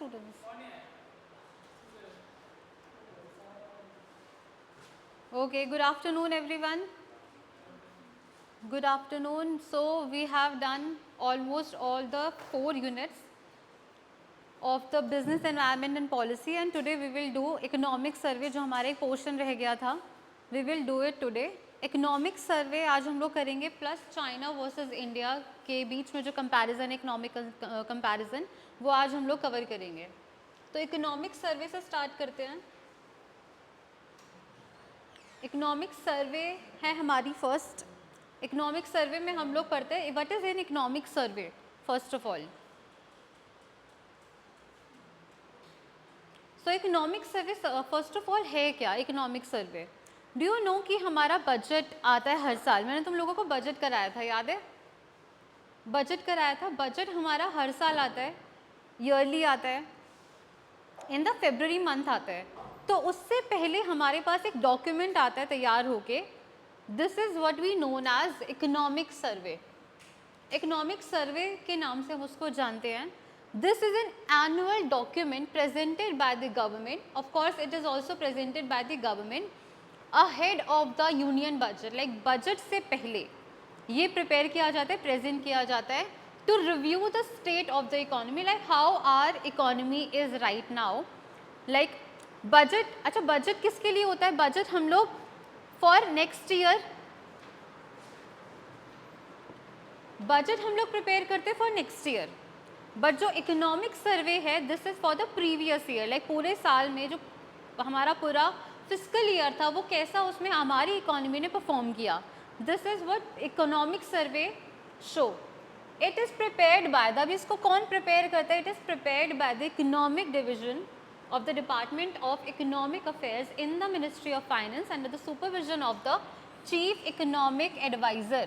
students? Okay, good afternoon everyone. Good afternoon. So we have done almost all the 4 units of the business environment and policy, and today we will do economic survey जो हमारा एक portion रह गया था. We will do it today. Economic survey आज हम लोग करेंगे प्लस चाइना वर्सेस इंडिया के बीच में जो कंपैरिजन इकोनॉमिक कंपैरिजन वो आज हम लोग कवर करेंगे. तो इकोनॉमिक सर्वे से स्टार्ट करते हैं. इकोनॉमिक सर्वे है हमारी फर्स्ट. इकोनॉमिक सर्वे में हम लोग पढ़ते हैं what is an economic survey. First of all so economic survey first of all है क्या. Economic survey do you know कि हमारा बजट आता है हर साल. मैंने तुम लोगों को बजट कराया था, याद है? बजट कराया था. बजट हमारा हर साल आता है, ईयरली आता है, इन द फरवरी मंथ आता है. तो उससे पहले हमारे पास एक डॉक्यूमेंट आता है तैयार होके. This is what we known as economic survey. Economic survey के नाम से हम उसको जानते हैं. This is an annual document presented by the government. Of course it is also presented by the government ahead of the union budget. Like budget से पहले ये प्रिपेयर किया जाता है, प्रेजेंट किया जाता है to review the state of the economy. Like how are economy is right now. Like budget. अच्छा, बजट किसके लिए होता है? बजट हम लोग फॉर नेक्स्ट ईयर, बजट हम लोग प्रिपेयर करते हैं फॉर नेक्स्ट ईयर. बट जो इकोनॉमिक सर्वे है this is for the previous year. Like पूरे साल में जो हमारा पूरा फिस्कल ईयर था वो कैसा उसमें हमारी इकोनॉमी ने परफॉर्म किया. This is what economic survey show. It is prepared by the. अभी इसको कौन प्रिपेयर करता है? It is prepared by the economic division of the Department of Economic Affairs in the Ministry of Finance under the supervision of the Chief Economic Advisor.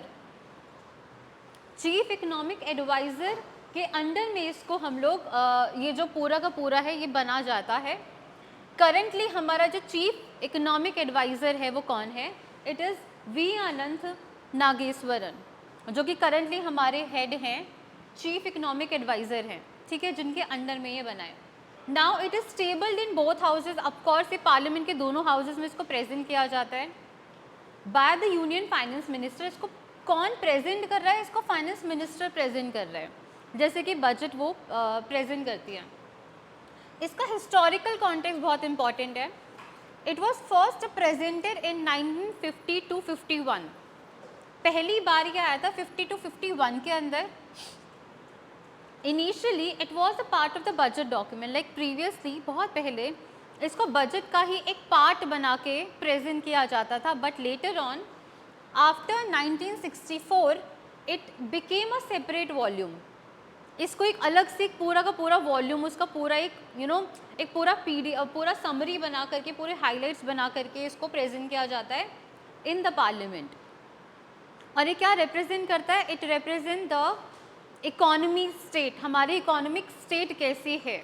Chief Economic Advisor के under में इसको हम लोग ये जो पूरा का पूरा है ये बना जाता है. करंटली हमारा जो चीफ इकोनॉमिक एडवाइज़र है वो कौन है? इट इज़ वी अनंत नागेश्वरन, जो कि करंटली हमारे हेड हैं, चीफ इकोनॉमिक एडवाइज़र हैं. ठीक है, जिनके अंडर में ये बना है. Now it is tabled in both houses. Of course ये पार्लियामेंट के दोनों हाउसेज में इसको प्रेजेंट किया जाता है by the union finance minister. इसको कौन प्रेजेंट कर रहा है? इसको फाइनेंस मिनिस्टर प्रेजेंट कर रहा है, जैसे कि बजट वो प्रेजेंट करती है. इसका हिस्टोरिकल कॉन्टेक्स्ट बहुत इंपॉर्टेंट है. It was first presented in 1950 to 51. पहली बार ये आया था 50 to 51 के अंदर. Initially it was a part of the budget document. Like previously बहुत पहले इसको बजट का ही एक पार्ट बना के प्रेजेंट किया जाता था. But later on after 1964 it became a separate volume. इसको एक अलग से एक पूरा का पूरा वॉल्यूम, उसका पूरा एक एक पूरा पूरा समरी बना करके, पूरे हाइलाइट्स बना करके इसको प्रेजेंट किया जाता है इन द पार्लियामेंट. और ये क्या रिप्रेजेंट करता है? It represent the economy state. हमारी इकोनॉमिक स्टेट कैसी है,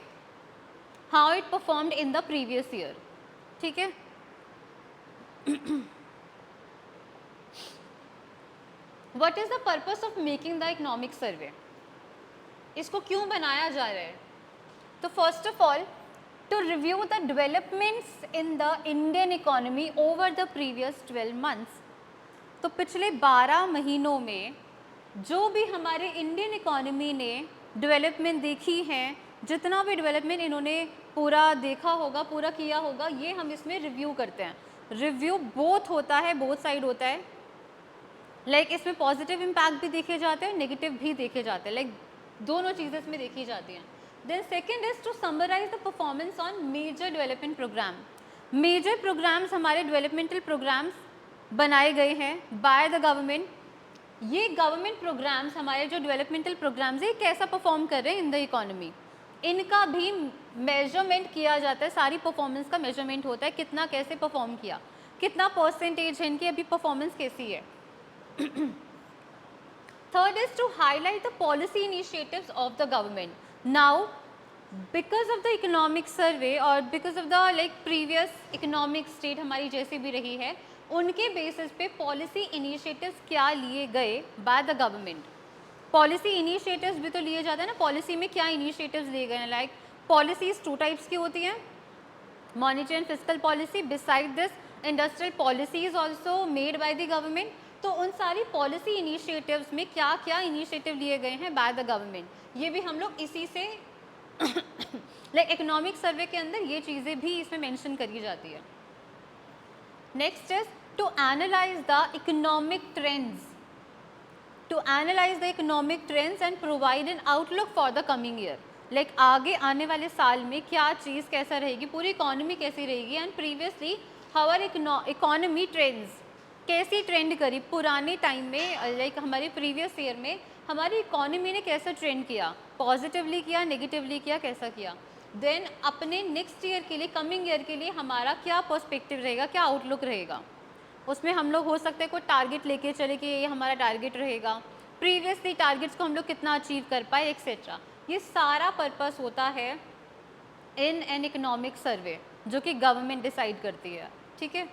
how it performed in the previous year. ठीक है. What is the purpose of making the economic survey? इसको क्यों बनाया जा रहा है? तो first of all to review the developments in the Indian economy over the previous 12 months. तो पिछले 12 महीनों में जो भी हमारे इंडियन इकोनॉमी ने डेवलपमेंट देखी हैं, जितना भी डेवलपमेंट इन्होंने पूरा देखा होगा, पूरा किया होगा, ये हम इसमें रिव्यू करते हैं. रिव्यू बोथ होता है, बोथ साइड होता है. लाइक इसमें पॉजिटिव इम्पैक्ट भी देखे जाते हैं, नेगेटिव भी देखे जाते हैं. लाइक दोनों चीज़ें इसमें देखी जाती हैं. Then second is to summarise the performance on major development programme. Major programmes हमारे डेवलपमेंटल प्रोग्राम्स बनाए गए हैं बाय द गवर्नमेंट. ये गवर्नमेंट प्रोग्राम्स, हमारे जो डेवलपमेंटल प्रोग्राम्स है, कैसा परफॉर्म कर रहे हैं इन द इकोनॉमी, इनका भी मेजरमेंट किया जाता है. सारी परफॉर्मेंस का मेजरमेंट होता है, कितना कैसे परफॉर्म किया, कितना परसेंटेज है इनकी, अभी परफॉर्मेंस कैसी है. Third is to highlight the policy initiatives of the government. Now, because of the economic survey or because of the previous economic state हमारी जैसी भी रही है, उनके बेसिस पे पॉलिसी इनिशिएटिव्स क्या लिए गए bye the government. Policy initiatives भी तो लिए जाते हैं ना. पॉलिसी में क्या इनिशिएटिव्स लिए गए हैं? लाइक पॉलिसीज टू टाइप्स की होती हैं, monetary and physical policy. Beside this industrial policy is also made by the government. तो उन सारी पॉलिसी इनिशिएटिव्स में क्या क्या इनिशिएटिव लिए गए हैं बाय द गवर्नमेंट, ये भी हम लोग इसी से लाइक इकोनॉमिक सर्वे के अंदर ये चीज़ें भी इसमें मेंशन करी जाती है. Next is to analyse the economic trends, to analyse the economic trends and provide an outlook for the coming year. Like आगे आने वाले साल में क्या चीज़ कैसा रहेगी, पूरी इकोनॉमी कैसी रहेगी, and previously how our economy trends कैसी ट्रेंड करी पुराने टाइम में, लाइक हमारे प्रीवियस ईयर में हमारी इकोनॉमी ने कैसा ट्रेंड किया, पॉजिटिवली किया, नेगेटिवली किया, कैसा किया. देन अपने नेक्स्ट ईयर के लिए, कमिंग ईयर के लिए हमारा क्या पर्सपेक्टिव रहेगा, क्या आउटलुक रहेगा. उसमें हम लोग हो सकते हैं कोई टारगेट लेके चले कि ये हमारा टारगेट रहेगा, प्रीवियसली टारगेट्स को हम लोग कितना अचीव कर पाए, एक्सेट्रा. ये सारा पर्पस होता है इन एन इकोनॉमिक सर्वे जो कि गवर्नमेंट डिसाइड करती है. ठीक है,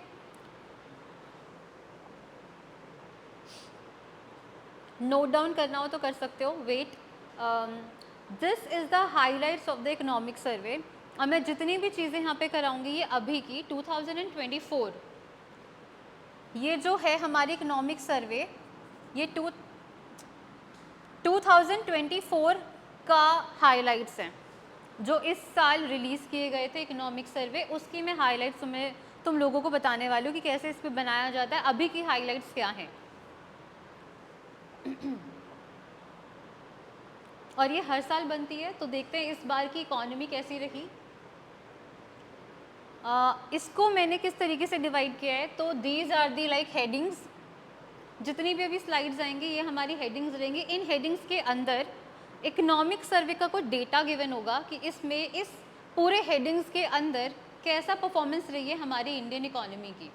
नोट डाउन करना हो तो कर सकते हो. Wait, this is the highlights of the economic survey. और मैं जितनी भी चीज़ें यहाँ पे कराऊंगी ये अभी की 2024, ये जो है हमारी इकोनॉमिक सर्वे, ये 2024 का हाईलाइट्स हैं जो इस साल रिलीज़ किए गए थे इकोनॉमिक सर्वे. उसकी मैं हाईलाइट्स तुम लोगों को बताने वाली हूँ कि कैसे इस पर बनाया जाता है, अभी की हाईलाइट्स क्या हैं. और ये हर साल बनती है, तो देखते हैं इस बार की इकोनॉमी कैसी रही. इसको मैंने किस तरीके से डिवाइड किया है, तो these are the like headings. जितनी भी अभी स्लाइड्स आएंगी ये हमारी हेडिंग्स रहेंगी. इन हेडिंग्स के अंदर इकोनॉमिक सर्वे का कुछ डेटा गिवन होगा कि इसमें इस पूरे हेडिंग्स के अंदर कैसा परफॉर्मेंस रही है हमारी इंडियन इकोनॉमी की.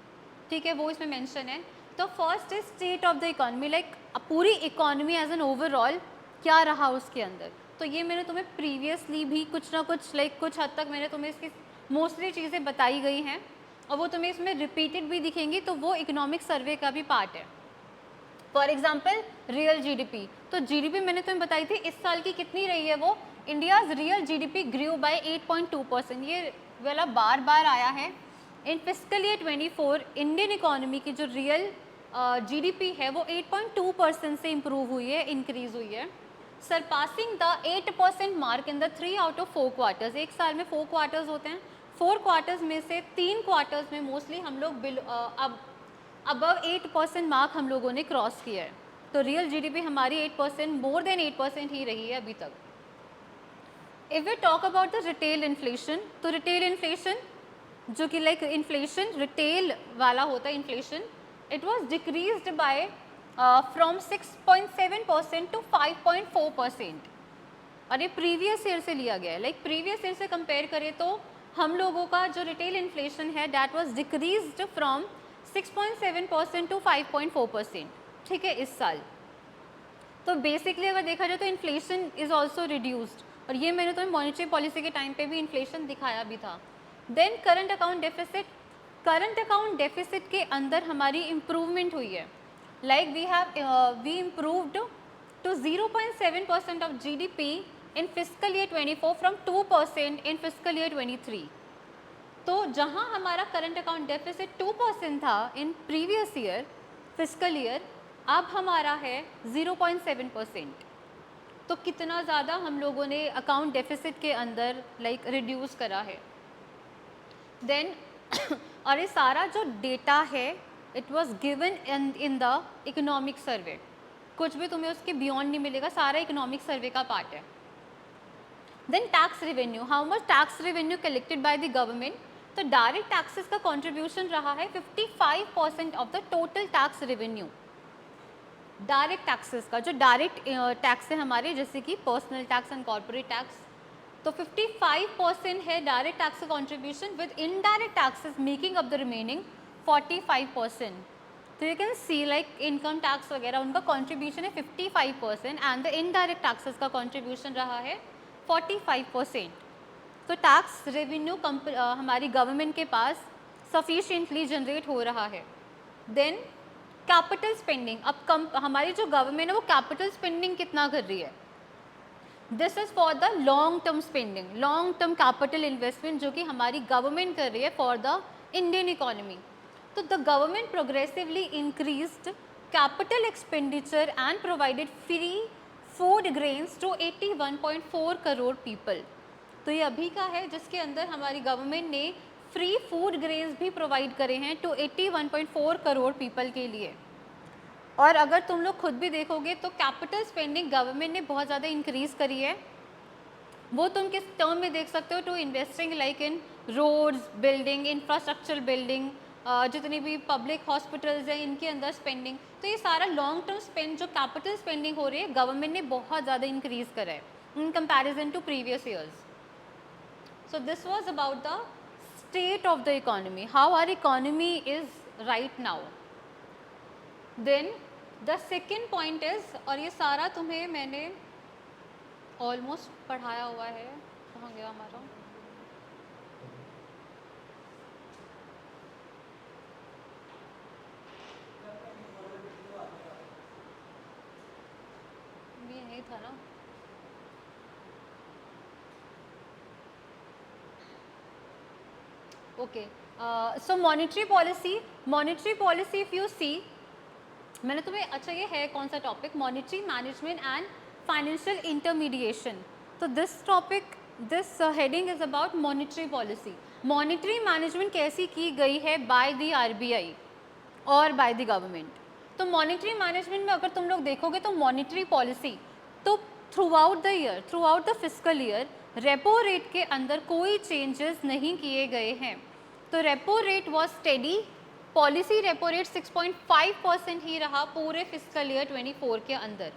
ठीक है, वो इसमें मेंशन है. तो first is state of the economy, like पूरी इकोनॉमी एज एन ओवरऑल क्या रहा उसके अंदर. तो ये मैंने तुम्हें प्रीवियसली भी कुछ ना कुछ लाइक कुछ हद तक मैंने तुम्हें इसकी मोस्टली चीज़ें बताई गई हैं और वो तुम्हें इसमें रिपीटेड भी दिखेंगी, तो वो इकोनॉमिक सर्वे का भी पार्ट है. फॉर एग्जाम्पल रियल जीडीपी, तो जीडीपी मैंने तुम्हें बताई थी इस साल की कितनी रही है वो. India's real GDP grew by 8.2%, ये वाला बार बार आया है. इन फिस्कल ईयर 24 इंडियन इकोनॉमी की जो रियल जीडीपी है वो 8.2% से इम्प्रूव हुई है, इंक्रीज हुई है, surpassing the 8% mark in the 3 out of 4 quarters. एक साल में 4 क्वार्टर्स होते हैं, 4 क्वार्टर्स में से 3 क्वार्टर्स में मोस्टली हम लोग अब अबव 8% मार्क हम लोगों ने क्रॉस किया है. तो रियल जीडीपी हमारी 8%, मोर देन 8% ही रही है अभी तक. If we talk about the retail inflation, तो रिटेल इन्फ्लेशन जो कि लाइक इन्फ्लेशन रिटेल वाला होता है inflation, it was decreased by from 6.7% to 5.4%. और ये प्रीवियस ईयर से लिया गया है. लाइक प्रीवियस ईयर से कंपेयर करें तो हम लोगों का जो रिटेल इन्फ्लेशन है that was decreased from 6.7% to 5.4%. ठीक है, इस साल. तो बेसिकली अगर देखा जाए तो इन्फ्लेशन इज़ ऑल्सो रिड्यूस्ड, और ये मैंने तुम्हें मॉनेटरी पॉलिसी के टाइम पे भी इन्फ्लेशन दिखाया भी था. Then current account deficit, current account deficit के अंदर हमारी इम्प्रूवमेंट हुई है. Like we improved to 0.7% of GDP in fiscal year 24 from 2% in fiscal year 23. तो जहां हमारा करंट अकाउंट डेफिसिट 2% था in previous year fiscal year, अब हमारा है 0.7%. तो कितना ज़्यादा हम लोगों ने अकाउंट डेफिसिट के अंदर लाइक रिड्यूस करा है. देन और ये सारा जो डेटा है it was given in the economic सर्वे. कुछ भी तुम्हें उसके बियॉन्ड नहीं मिलेगा, सारा इकोनॉमिक सर्वे का पार्ट है. Then tax revenue, how much tax revenue collected by the government. तो डायरेक्ट टैक्सेस का कंट्रीब्यूशन रहा है 55% of the total tax revenue. Direct taxes का जो डायरेक्ट टैक्स है हमारे, जैसे कि personal tax and corporate tax, तो 55% है डायरेक्ट टैक्स का contribution, with indirect taxes making up the remaining 45%. तो you can see like income tax वगैरह उनका कंट्रीब्यूशन है 55% एंड द इनडायरेक्ट टैक्सेस का कंट्रीब्यूशन रहा है 45%. तो टैक्स रेवेन्यू हमारी गवर्नमेंट के पास सफिशिएंटली जनरेट हो रहा है. देन कैपिटल स्पेंडिंग, अब हमारी जो गवर्नमेंट है वो कैपिटल स्पेंडिंग कितना कर रही है. This is for the long term spending, long term capital investment जो कि हमारी गवर्नमेंट कर रही है फॉर द इंडियन इकोनॉमी. तो the government progressively increased capital expenditure and provided free food grains to 81.4 crore people. तो ये अभी का है जिसके अंदर हमारी गवर्नमेंट ने फ्री फूड ग्रेन्स भी प्रोवाइड करे हैं टू 81.4 करोड़ पीपल के लिए. और अगर तुम लोग खुद भी देखोगे तो कैपिटल स्पेंडिंग गवर्नमेंट ने बहुत ज़्यादा इंक्रीज़ करी है. वो तुम किस टर्म में देख सकते हो, to investing like in roads building, infrastructure building, जितनी भी पब्लिक हॉस्पिटल्स हैं इनके अंदर स्पेंडिंग. तो ये सारा लॉन्ग टर्म स्पेंड जो कैपिटल स्पेंडिंग हो रही है गवर्नमेंट ने बहुत ज़्यादा इंक्रीज़ करा है in comparison to previous years. So this was about the state of the economy, how our economy is right now. Then the second point is, और ये सारा तुम्हें मैंने almost पढ़ाया हुआ है, कहाँ गया हमारा, ये नहीं था ना. Okay, so monetary policy if you see, मैंने तुम्हें, अच्छा ये है कौन सा topic, monetary management and financial intermediation. तो this topic, this heading is about monetary policy. Monetary management कैसी की गई है बाय द आरबीआई और बाय द गवर्नमेंट. तो मॉनिटरी मैनेजमेंट में अगर तुम लोग देखोगे तो मॉनिटरी पॉलिसी तो throughout the year, throughout the fiscal year repo rate के अंदर कोई चेंजेस नहीं किए गए हैं. तो repo rate was steady, policy repo rate 6.5% ही रहा पूरे फिस्कल ईयर 24 के अंदर.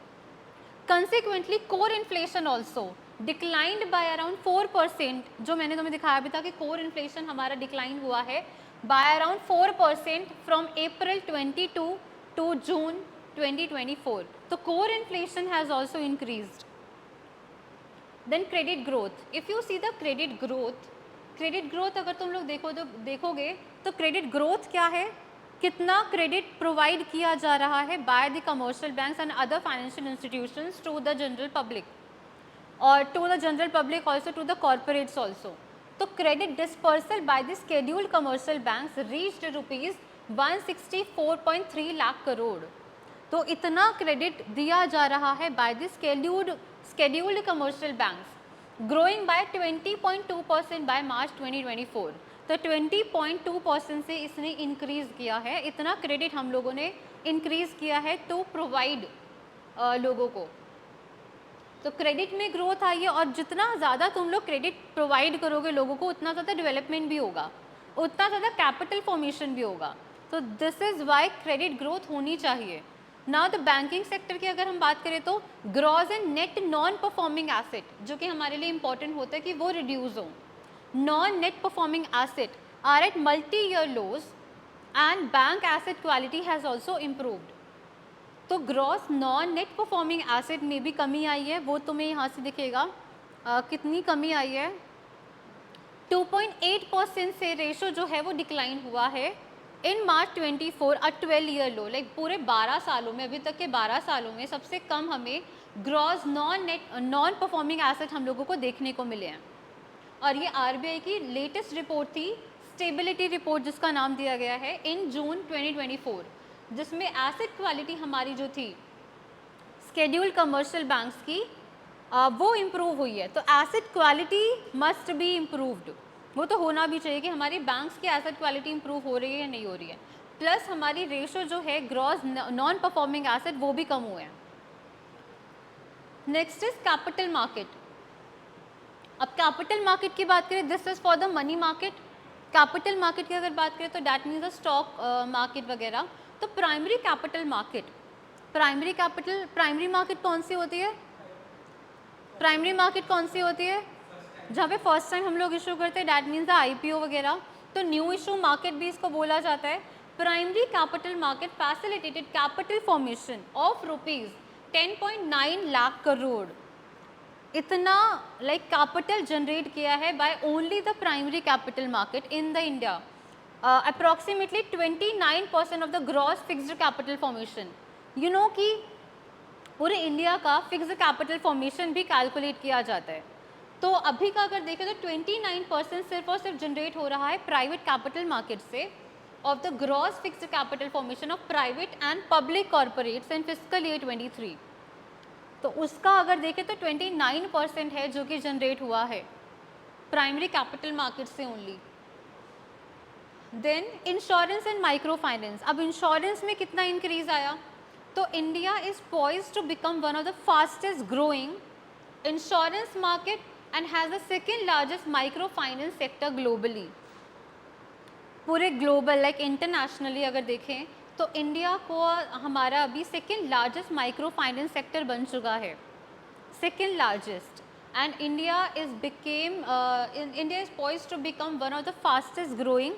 Consequently core inflation also declined bye around 4%, जो मैंने तुम्हें दिखाया भी था कि कोर इन्फ्लेशन हमारा डिक्लाइन हुआ है by around 4% from April 22 to June 2024. तो core inflation has also increased. Then credit growth, if you see the credit growth अगर तुम लोग देखोगे तो क्रेडिट ग्रोथ क्या है, कितना क्रेडिट प्रोवाइड किया जा रहा है by the commercial banks and other financial institutions to the general public, और to the general public also, to the corporates also. तो credit dispersal by the scheduled commercial banks reached rupees 164.3 lakh crore. तो इतना credit दिया जा रहा है by the scheduled commercial banks, growing by 20.2% by March 2024. तो 20.2% से इसने इंक्रीज़ किया है, इतना क्रेडिट हम लोगों ने इंक्रीज़ किया है टू प्रोवाइड लोगों को. तो क्रेडिट में ग्रोथ आई है, और जितना ज़्यादा तुम लोग क्रेडिट प्रोवाइड करोगे लोगों को उतना ज़्यादा डेवलपमेंट भी होगा, उतना ज़्यादा कैपिटल फॉर्मेशन भी होगा. तो this is Y credit growth होनी चाहिए. नाउ द बैंकिंग सेक्टर की अगर हम बात करें तो gross and net non performing asset, जो कि हमारे लिए इंपॉर्टेंट होता है कि वो रिड्यूस हो. Non net performing asset are at multi year lows and bank asset quality has also improved. तो gross non net performing asset में भी कमी आई है, वो तुम्हें यहाँ से दिखेगा. कितनी कमी आई है, 2.8% से रेशो जो है वो डिक्लाइन हुआ है in March 24, a 12 year low. Like पूरे 12 सालों में, अभी तक के 12 सालों में सबसे कम हमें ग्रॉस नॉन परफॉर्मिंग एसेट हम लोगों को देखने को मिले हैं. और ये आरबीआई की लेटेस्ट रिपोर्ट थी, स्टेबिलिटी रिपोर्ट जिसका नाम दिया गया है, इन जून 2024, जिसमें एसेट क्वालिटी हमारी जो थी स्केड्यूल्ड कमर्शियल बैंक्स की वो इम्प्रूव हुई है. तो asset quality must be improved, वो तो होना भी चाहिए कि हमारी बैंक्स की एसेट क्वालिटी इंप्रूव हो रही है या नहीं हो रही है. प्लस हमारी रेशो जो है ग्रॉस नॉन परफॉर्मिंग एसेट वो भी कम हुए हैं. Next is capital market. अब कैपिटल मार्केट की बात करें, this is for the money market. Capital market की अगर बात करें तो that means the stock market वगैरह. तो primary capital market, primary market कौन सी होती है, प्राइमरी मार्केट कौन सी होती है, जहाँ पे फर्स्ट टाइम हम लोग इशू करते हैं, डैट मीन्स द आईपीओ वगैरह. तो न्यू इशू मार्केट भी इसको बोला जाता है. Primary capital market facilitated capital formation of rupees 10.9 lakh crore. इतना लाइक कैपिटल जनरेट किया है by only the primary capital market in the India. Approximately 29% of the gross fixed capital formation. You know कि पूरे इंडिया का फिक्स्ड कैपिटल फॉर्मेशन भी calculate किया जाता है। तो अभी का अगर देखें तो 29% सिर्फ और सिर्फ जनरेट हो रहा है प्राइवेट कैपिटल मार्केट से of the gross fixed capital formation of private and public corporates in fiscal year 23। तो उसका अगर देखें तो 29% है जो कि जनरेट हुआ है प्राइमरी कैपिटल मार्केट से only. Then insurance and micro finance, अब इंश्योरेंस में कितना इंक्रीज आया, तो India is poised to become one of the fastest growing insurance market and has the second largest micro finance sector globally. पूरे global like internationally अगर देखें तो India को हमारा अभी second largest micro finance sector बन चुका है, second largest. And India is poised to become one of the fastest growing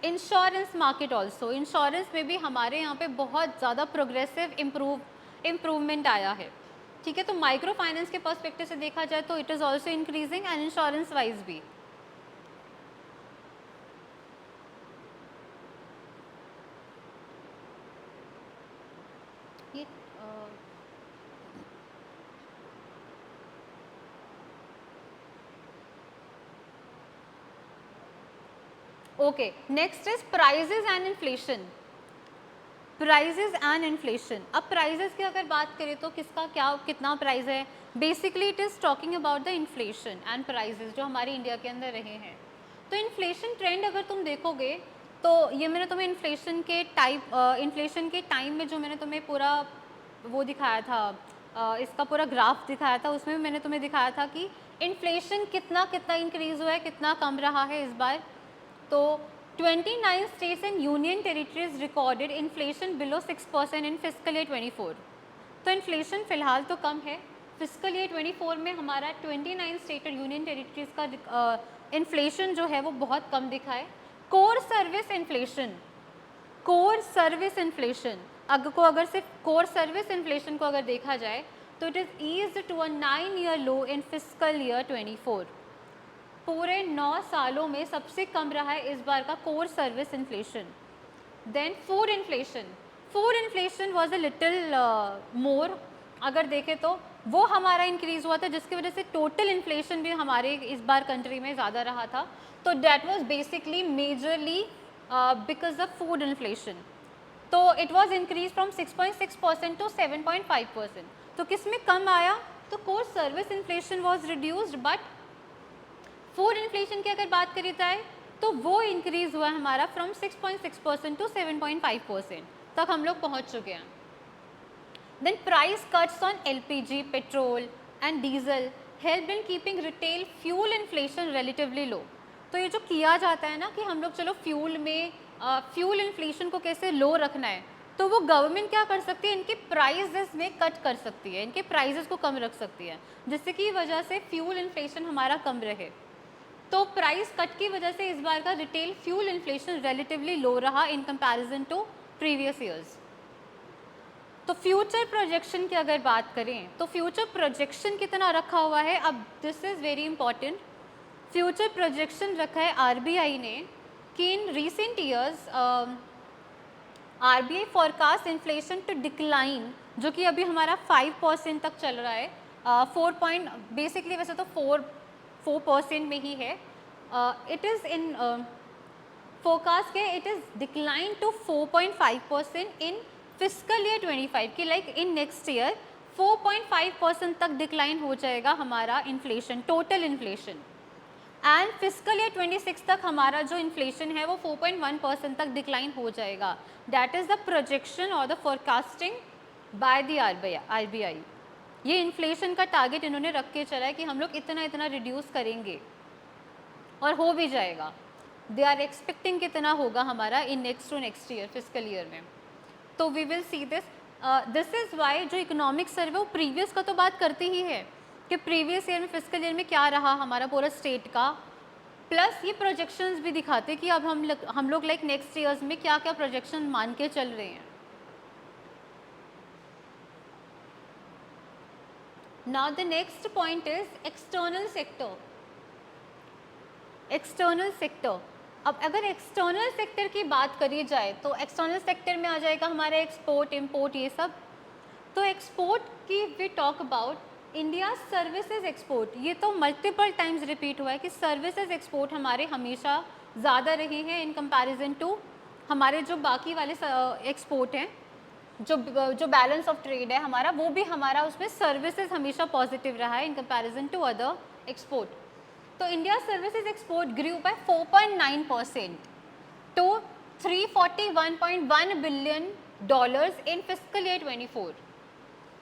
insurance market also. Insurance में भी हमारे यहाँ पे बहुत ज़्यादा प्रोग्रेसिव इम्प्रूवमेंट आया है, ठीक है। तो माइक्रो फाइनेंस के पर्सपेक्टिव से देखा जाए तो it is also increasing and insurance wise भी। Okay, next is prices and inflation. Prices and inflation, अब प्राइजेज की अगर बात करें तो किसका क्या कितना प्राइस है, basically it is talking about the inflation and prices जो हमारे इंडिया के अंदर रहे हैं। तो इन्फ्लेशन ट्रेंड अगर तुम देखोगे तो ये मैंने तुम्हें इन्फ्लेशन के टाइम में जो मैंने तुम्हें पूरा वो दिखाया था, इसका पूरा ग्राफ दिखाया था, उसमें मैंने तुम्हें दिखाया था कि इन्फ्लेशन कितना कितना इंक्रीज़ हुआ है, कितना कम रहा है इस बार। तो 29 states and union territories recorded inflation below 6% in fiscal year 24। तो इन्फ्लेशन फ़िलहाल तो कम है, फिस्कल ईयर 24 में हमारा 29 स्टेट और यूनियन टेरिटरीज का इन्फ्लेशन जो है वो बहुत कम दिखा है। कोर सर्विस इन्फ्लेशन अगर सिर्फ कोर सर्विस इन्फ्लेशन को अगर देखा जाए तो it is eased to a 9-year low in fiscal year 24। पूरे 9 सालों में सबसे कम रहा है इस बार का core service inflation. Then food inflation was a little more, अगर देखें तो वो हमारा इंक्रीज़ हुआ था जिसकी वजह से टोटल इन्फ्लेशन भी हमारे इस बार कंट्री में ज़्यादा रहा था। तो that was basically majorly because of food inflation. तो it was increase from 6.6% to 7.5%। तो किस में कम आया, तो core service inflation was reduced, but food inflation की अगर बात करी जाए तो वो इंक्रीज़ हुआ हमारा फ्रॉम 6.6% टू 7.5% तक हम लोग पहुंच चुके हैं। Then price cuts on LPG, petrol and diesel help in keeping retail fuel inflation relatively low. तो ये जो किया जाता है ना कि हम लोग चलो फ्यूल इन्फ्लेशन को कैसे लो रखना है, तो वो गवर्नमेंट क्या कर सकती है, इनके प्राइजेस में कट कर सकती है, इनके प्राइजेस को कम रख सकती है, जिससे कि वजह से फ्यूल इन्फ्लेशन हमारा कम रहे। तो प्राइस कट की वजह से इस बार का retail fuel inflation relatively low रहा in comparison to previous years. तो फ्यूचर प्रोजेक्शन की अगर बात करें तो फ्यूचर प्रोजेक्शन कितना रखा हुआ है, अब this is very important. Future projection रखा है RBI ने कि in recent years RBI forecast inflation to decline, जो कि अभी हमारा 5% तक चल रहा है, 4 बेसिकली वैसे तो 4% में ही है। इट इज़ इन फोरकास्ट के it is decline to 4.5% in fiscal year 25 की, लाइक इन नेक्स्ट ईयर 4.5% तक डिक्लाइन हो जाएगा हमारा inflation, total inflation. And fiscal year 26 तक हमारा जो इन्फ्लेशन है वो 4.1% तक डिक्लाइन हो जाएगा। दैट इज़ द प्रोजेक्शन और the forecasting by the RBI। ये इन्फ्लेशन का टारगेट इन्होंने रख के चला है कि हम लोग इतना इतना रिड्यूस करेंगे और हो भी जाएगा। दे आर एक्सपेक्टिंग कितना होगा हमारा in next year fiscal year में। तो we will see this is why जो इकोनॉमिक सर्वे वो प्रीवियस का तो बात करती ही है कि प्रीवियस ईयर में फिस्कल ईयर में क्या रहा हमारा पूरा स्टेट का, प्लस ये प्रोजेक्शंस भी दिखाते कि अब हम लोग लाइक नेक्स्ट ईयर्स में क्या क्या प्रोजेक्शन मान के चल रहे हैं। Now the next point is external sector. अब अगर एक्सटर्नल सेक्टर की बात करी जाए तो एक्सटर्नल सेक्टर में आ जाएगा हमारा एक्सपोर्ट, इंपोर्ट, ये सब। तो एक्सपोर्ट की we talk about India services export, ये तो मल्टीपल टाइम्स रिपीट हुआ है कि सर्विसेज एक्सपोर्ट हमारे हमेशा ज़्यादा रहे हैं इन कंपैरिजन टू हमारे जो बाकी वाले एक्सपोर्ट हैं, जो बैलेंस ऑफ ट्रेड है हमारा, वो भी हमारा उसमें सर्विसेज हमेशा पॉजिटिव रहा है in comparison to other export. तो India services export grew by 4.9% to $341.1 billion in fiscal year 24।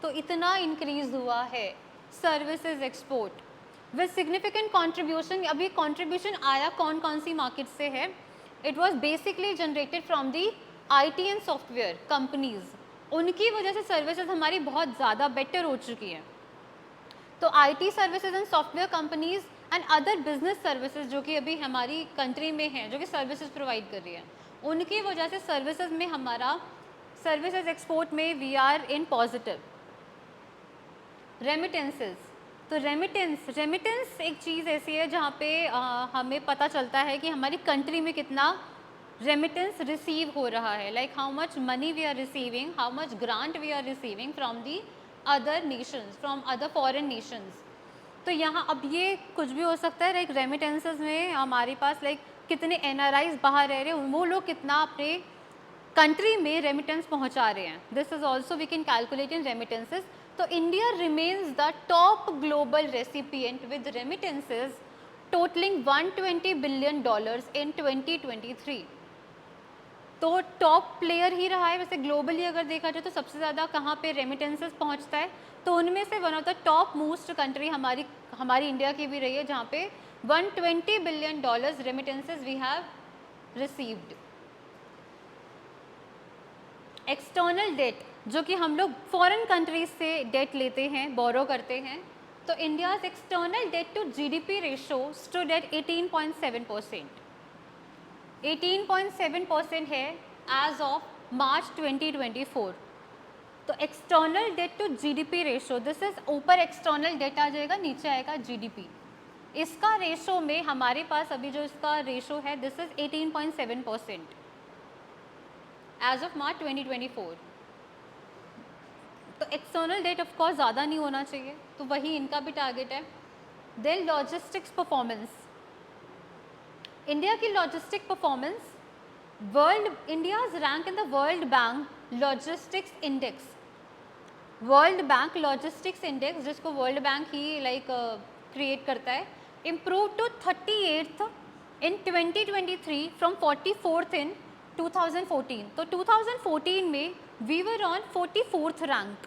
तो इतना इंक्रीज हुआ है services export with significant contribution. अभी कंट्रीब्यूशन आया कौन कौन सी मार्केट से है? It was basically generated from the IT and software companies, उनकी वजह से सर्विसेज हमारी बहुत ज़्यादा बेटर हो चुकी है। तो IT services and software companies and other business services जो कि अभी हमारी कंट्री में हैं, जो कि सर्विसेज प्रोवाइड कर रही है, उनकी वजह से सर्विसेज में हमारा सर्विसेज एक्सपोर्ट में we are in positive. Remittances, तो रेमिटेंस एक चीज़ ऐसी है जहाँ पे हमें पता चलता है कि हमारी कंट्री में कितना रेमिटेंस रिसीव हो रहा है, like how much money we are receiving, how much grant we are receiving from the other nations, from other foreign nations. तो यहाँ अब ये कुछ भी हो सकता है, लाइक रेमिटेंसेस में हमारे पास लाइक कितने एनआरआईज बाहर रह रहे हैं, वो लोग कितना अपने कंट्री में रेमिटेंस पहुँचा रहे हैं, this is also we can calculate in remittances. तो India remains the top global recipient with remittances totalling $120 billion in 2023। तो टॉप प्लेयर ही रहा है। वैसे ग्लोबली अगर देखा जाए तो सबसे ज़्यादा कहाँ पे रेमिटेंसेस पहुँचता है, तो उनमें से one of the top most country हमारी इंडिया की भी रही है, जहाँ पे $120 billion remittances we have received. External debt, जो कि हम लोग फॉरेन कंट्रीज से डेट लेते हैं, बोरो करते हैं, तो India's external debt to GDP ratio stood at 18.7%। 18.7% है एज ऑफ मार्च 2024। तो external debt to GDP ratio, this is ऊपर एक्सटर्नल डेट आ जाएगा, नीचे आएगा जीडीपी। इसका रेशो में हमारे पास अभी जो इसका रेशो है this is 18.7% as of March 2024। तो एक्सटर्नल डेट ऑफ कोर्स ज़्यादा नहीं होना चाहिए, तो वही इनका भी टारगेट है। देन लॉजिस्टिक्स परफॉर्मेंस, इंडिया की logistic performance, India's rank in the World Bank logistics index, World Bank logistics index, जिसको वर्ल्ड बैंक ही लाइक क्रिएट करता है, improve to 38th in 2023 from 44th in 2014। तो 2014 में we were on 44th rank,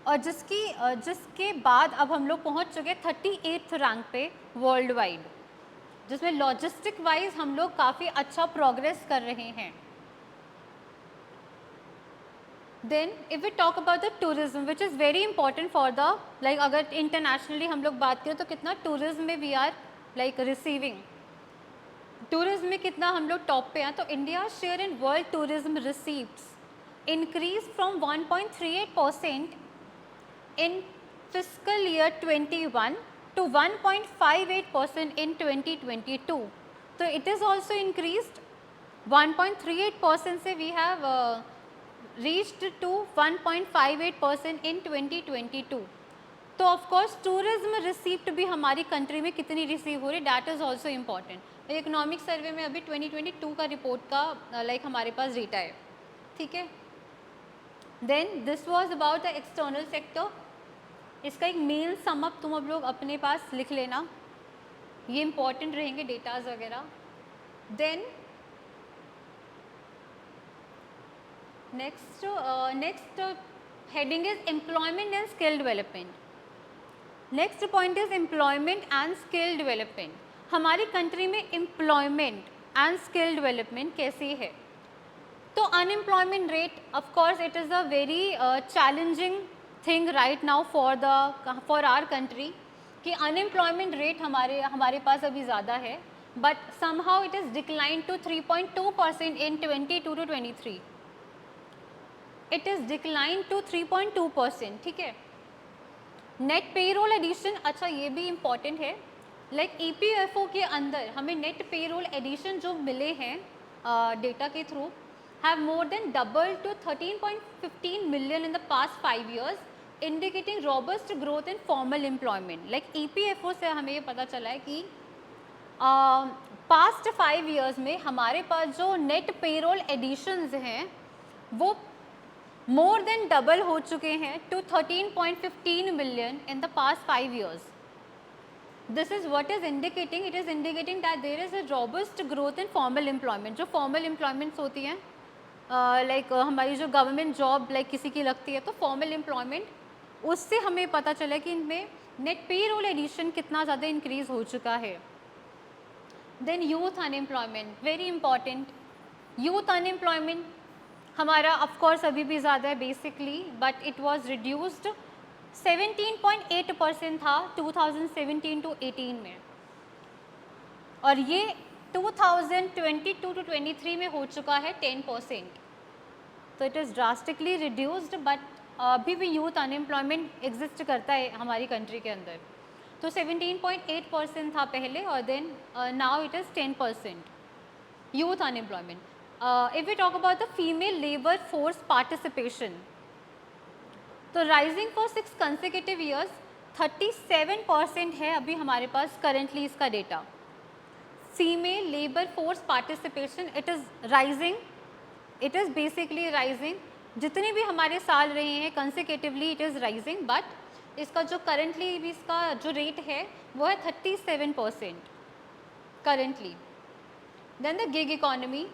और जिसके बाद अब हम लोग पहुंच चुके 38th रैंक पे वर्ल्ड वाइड, जिसमें लॉजिस्टिक वाइज हम लोग काफ़ी अच्छा प्रोग्रेस कर रहे हैं। Then if we talk about the tourism which is very important for the like, अगर इंटरनेशनली हम लोग बात करें तो कितना टूरिज्म में we are like receiving, tourism में कितना हम लोग टॉप पे हैं। तो India share in world tourism receipts increase from 1.38% in fiscal year 21 to 1.58% in 2022. तो it is also increased 1.38% से we have reached to 1.58% in 2022. तो ऑफ कोर्स टूरिज्म रिसीप्ट भी हमारी कंट्री में कितनी रिसीव हो रही, that is also important. Economic survey में अभी 2022 का रिपोर्ट का लाइक हमारे पास डेटा है, ठीक है। Then this was about the external sector. इसका एक मेन समअप तुम अब लोग अपने पास लिख लेना, ये इंपॉर्टेंट रहेंगे डेटाज वगैरह। Then next heading is employment and skill development. Next point is employment and skill development. हमारी कंट्री में एम्प्लॉयमेंट एंड स्किल डेवलपमेंट कैसी है? तो unemployment rate of course it is a very challenging thing right now for our country, कि unemployment rate हमारे पास अभी ज़्यादा है, but somehow it is decline to 3.2% in 22 to 23। It is decline to 3.2%, ठीक है। नेट पेरोल एडिशन, अच्छा ये भी इम्पॉर्टेंट है, लाइक EPFO के अंदर हमें नेट पेरोल एडिशन जो मिले हैं डेटा के through, have more than doubled to 13.15 million in the past 5 years, indicating robust growth in formal employment. Like EPFO से हमें ये पता चला है कि पास्ट 5 years में हमारे पास जो नेट पेरोल एडिशंस हैं वो मोर देन डबल हो चुके हैं to 13.15 million in the past 5 years. This is what is indicating, it is indicating that there is a robust growth in formal employment. जो formal employments होती हैं like हमारी जो गवर्नमेंट जॉब लाइक किसी की लगती है तो फॉर्मल एम्प्लॉयमेंट उससे हमें पता चला कि इनमें नेट पे रोल एडिशन कितना ज़्यादा इंक्रीज़ हो चुका है. Then youth unemployment, very important. Youth unemployment हमारा ऑफकोर्स अभी भी ज़्यादा है basically, but it was reduced 17.8% था 2017 टू 18 में, और ये 2022 टू 23 में हो चुका है 10%. तो it is drastically reduced, but अभी भी यूथ अनएम्प्लॉयमेंट एग्जिस्ट करता है हमारी कंट्री के अंदर. तो 17.8% था पहले, और then now it is 10% youth unemployment. If we talk about the female labour force participation, तो राइजिंग फॉर 6 कंसेक्यूटिव ईयर्स 37% है अभी हमारे पास करेंटली इसका डेटा. Female labour force participation it is rising, it is basically rising. जितने भी हमारे साल रहे हैं consecutively it is rising, but इसका जो करेंटली भी इसका जो रेट है वो है 37% currently. Then the gig economy.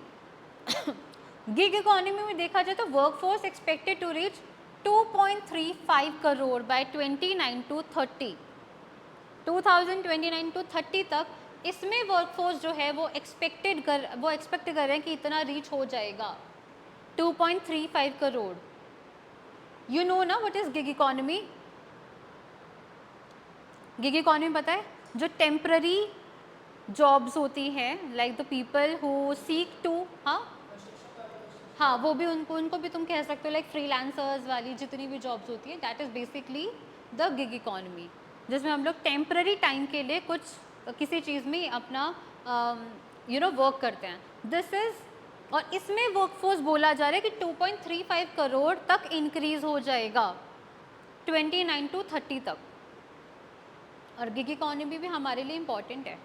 Gig economy में देखा जाए तो work force expected to reach 2.35 crore by 2029 to 30 तक. इसमें वर्कफोर्स जो है वो एक्सपेक्ट कर रहे हैं कि इतना रीच हो जाएगा 2.35 करोड़. यू नो ना what is gig economy? Gig economy पता है? जो टेम्पररी जॉब्स होती हैं like the people who seek to, हाँ वो भी उनको भी तुम कह सकते हो लाइक फ्रीलांसर्स वाली जितनी भी जॉब्स होती हैं, that is basically the gig economy, जिसमें हम लोग टेम्पररी टाइम के लिए कुछ किसी चीज़ में अपना वर्क करते हैं. दिस इज़, और इसमें वर्कफोर्स बोला जा रहा है कि 2.35 करोड़ तक इंक्रीज़ हो जाएगा 29 टू 30 तक. और गिग इकोनॉमी भी हमारे लिए इम्पॉर्टेंट है,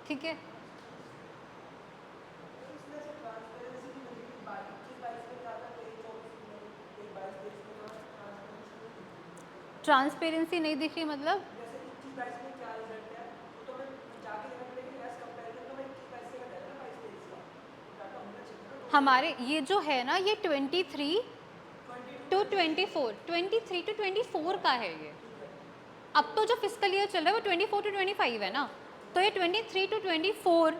ठीक है. ट्रांसपेरेंसी नहीं दिख रही मतलब? हमारे ये जो है ना ये 23 टू 24 का है ये. अब तो जो फिस्कल ईयर चल रहा है वो 24 टू 25 है ना, तो ये 23 टू 24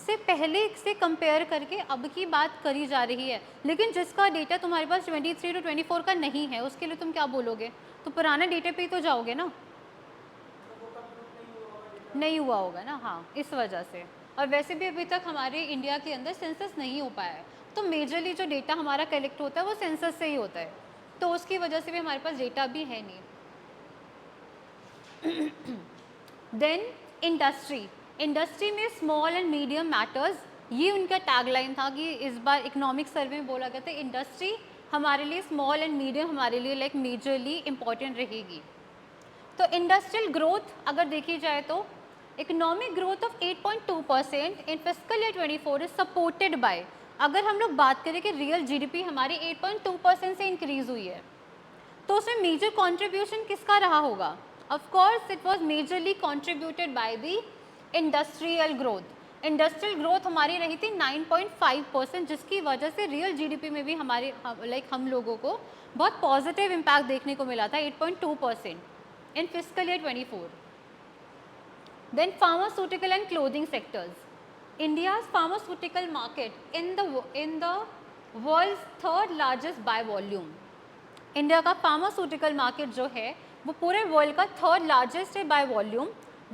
से पहले से कंपेयर करके अब की बात करी जा रही है. लेकिन जिसका डेटा तुम्हारे पास 23 टू 24 का नहीं है उसके लिए तुम क्या बोलोगे? तो पुराने डेटा पे ही तो जाओगे ना. नहीं हुआ होगा ना, हाँ इस वजह से. और वैसे भी अभी तक हमारे इंडिया के अंदर सेंसस नहीं हो पाया है, तो मेजरली जो डेटा हमारा कलेक्ट होता है वो सेंसस से ही होता है, तो उसकी वजह से भी हमारे पास डेटा भी है नहीं. देन इंडस्ट्री में स्मॉल एंड मीडियम मैटर्स, ये उनका टैगलाइन था कि इस बार इकोनॉमिक सर्वे में बोला गया था इंडस्ट्री हमारे लिए, स्मॉल एंड मीडियम हमारे लिए लाइक मेजरली इम्पॉर्टेंट रहेगी. तो इंडस्ट्रियल ग्रोथ अगर देखी जाए तो economic growth of 8.2% in fiscal year 24 is supported by, अगर हम लोग बात करें कि रियल जीडीपी हमारी 8.2% से इंक्रीज़ हुई है, तो उसमें मेजर कंट्रीब्यूशन किसका रहा होगा? Of course it was majorly contributed by the industrial growth. Industrial growth हमारी रही थी 9.5%, जिसकी वजह से रियल जीडीपी में भी हमारे हम लोगों को बहुत पॉजिटिव इम्पैक्ट देखने को मिला था 8.2% in fiscal year 24. Then pharmaceutical and clothing sectors. India's pharmaceutical market in the world's third largest by volume. India का फार्मास्यूटिकल मार्केट जो है वो पूरे वर्ल्ड का थर्ड लार्जेस्ट है by volume,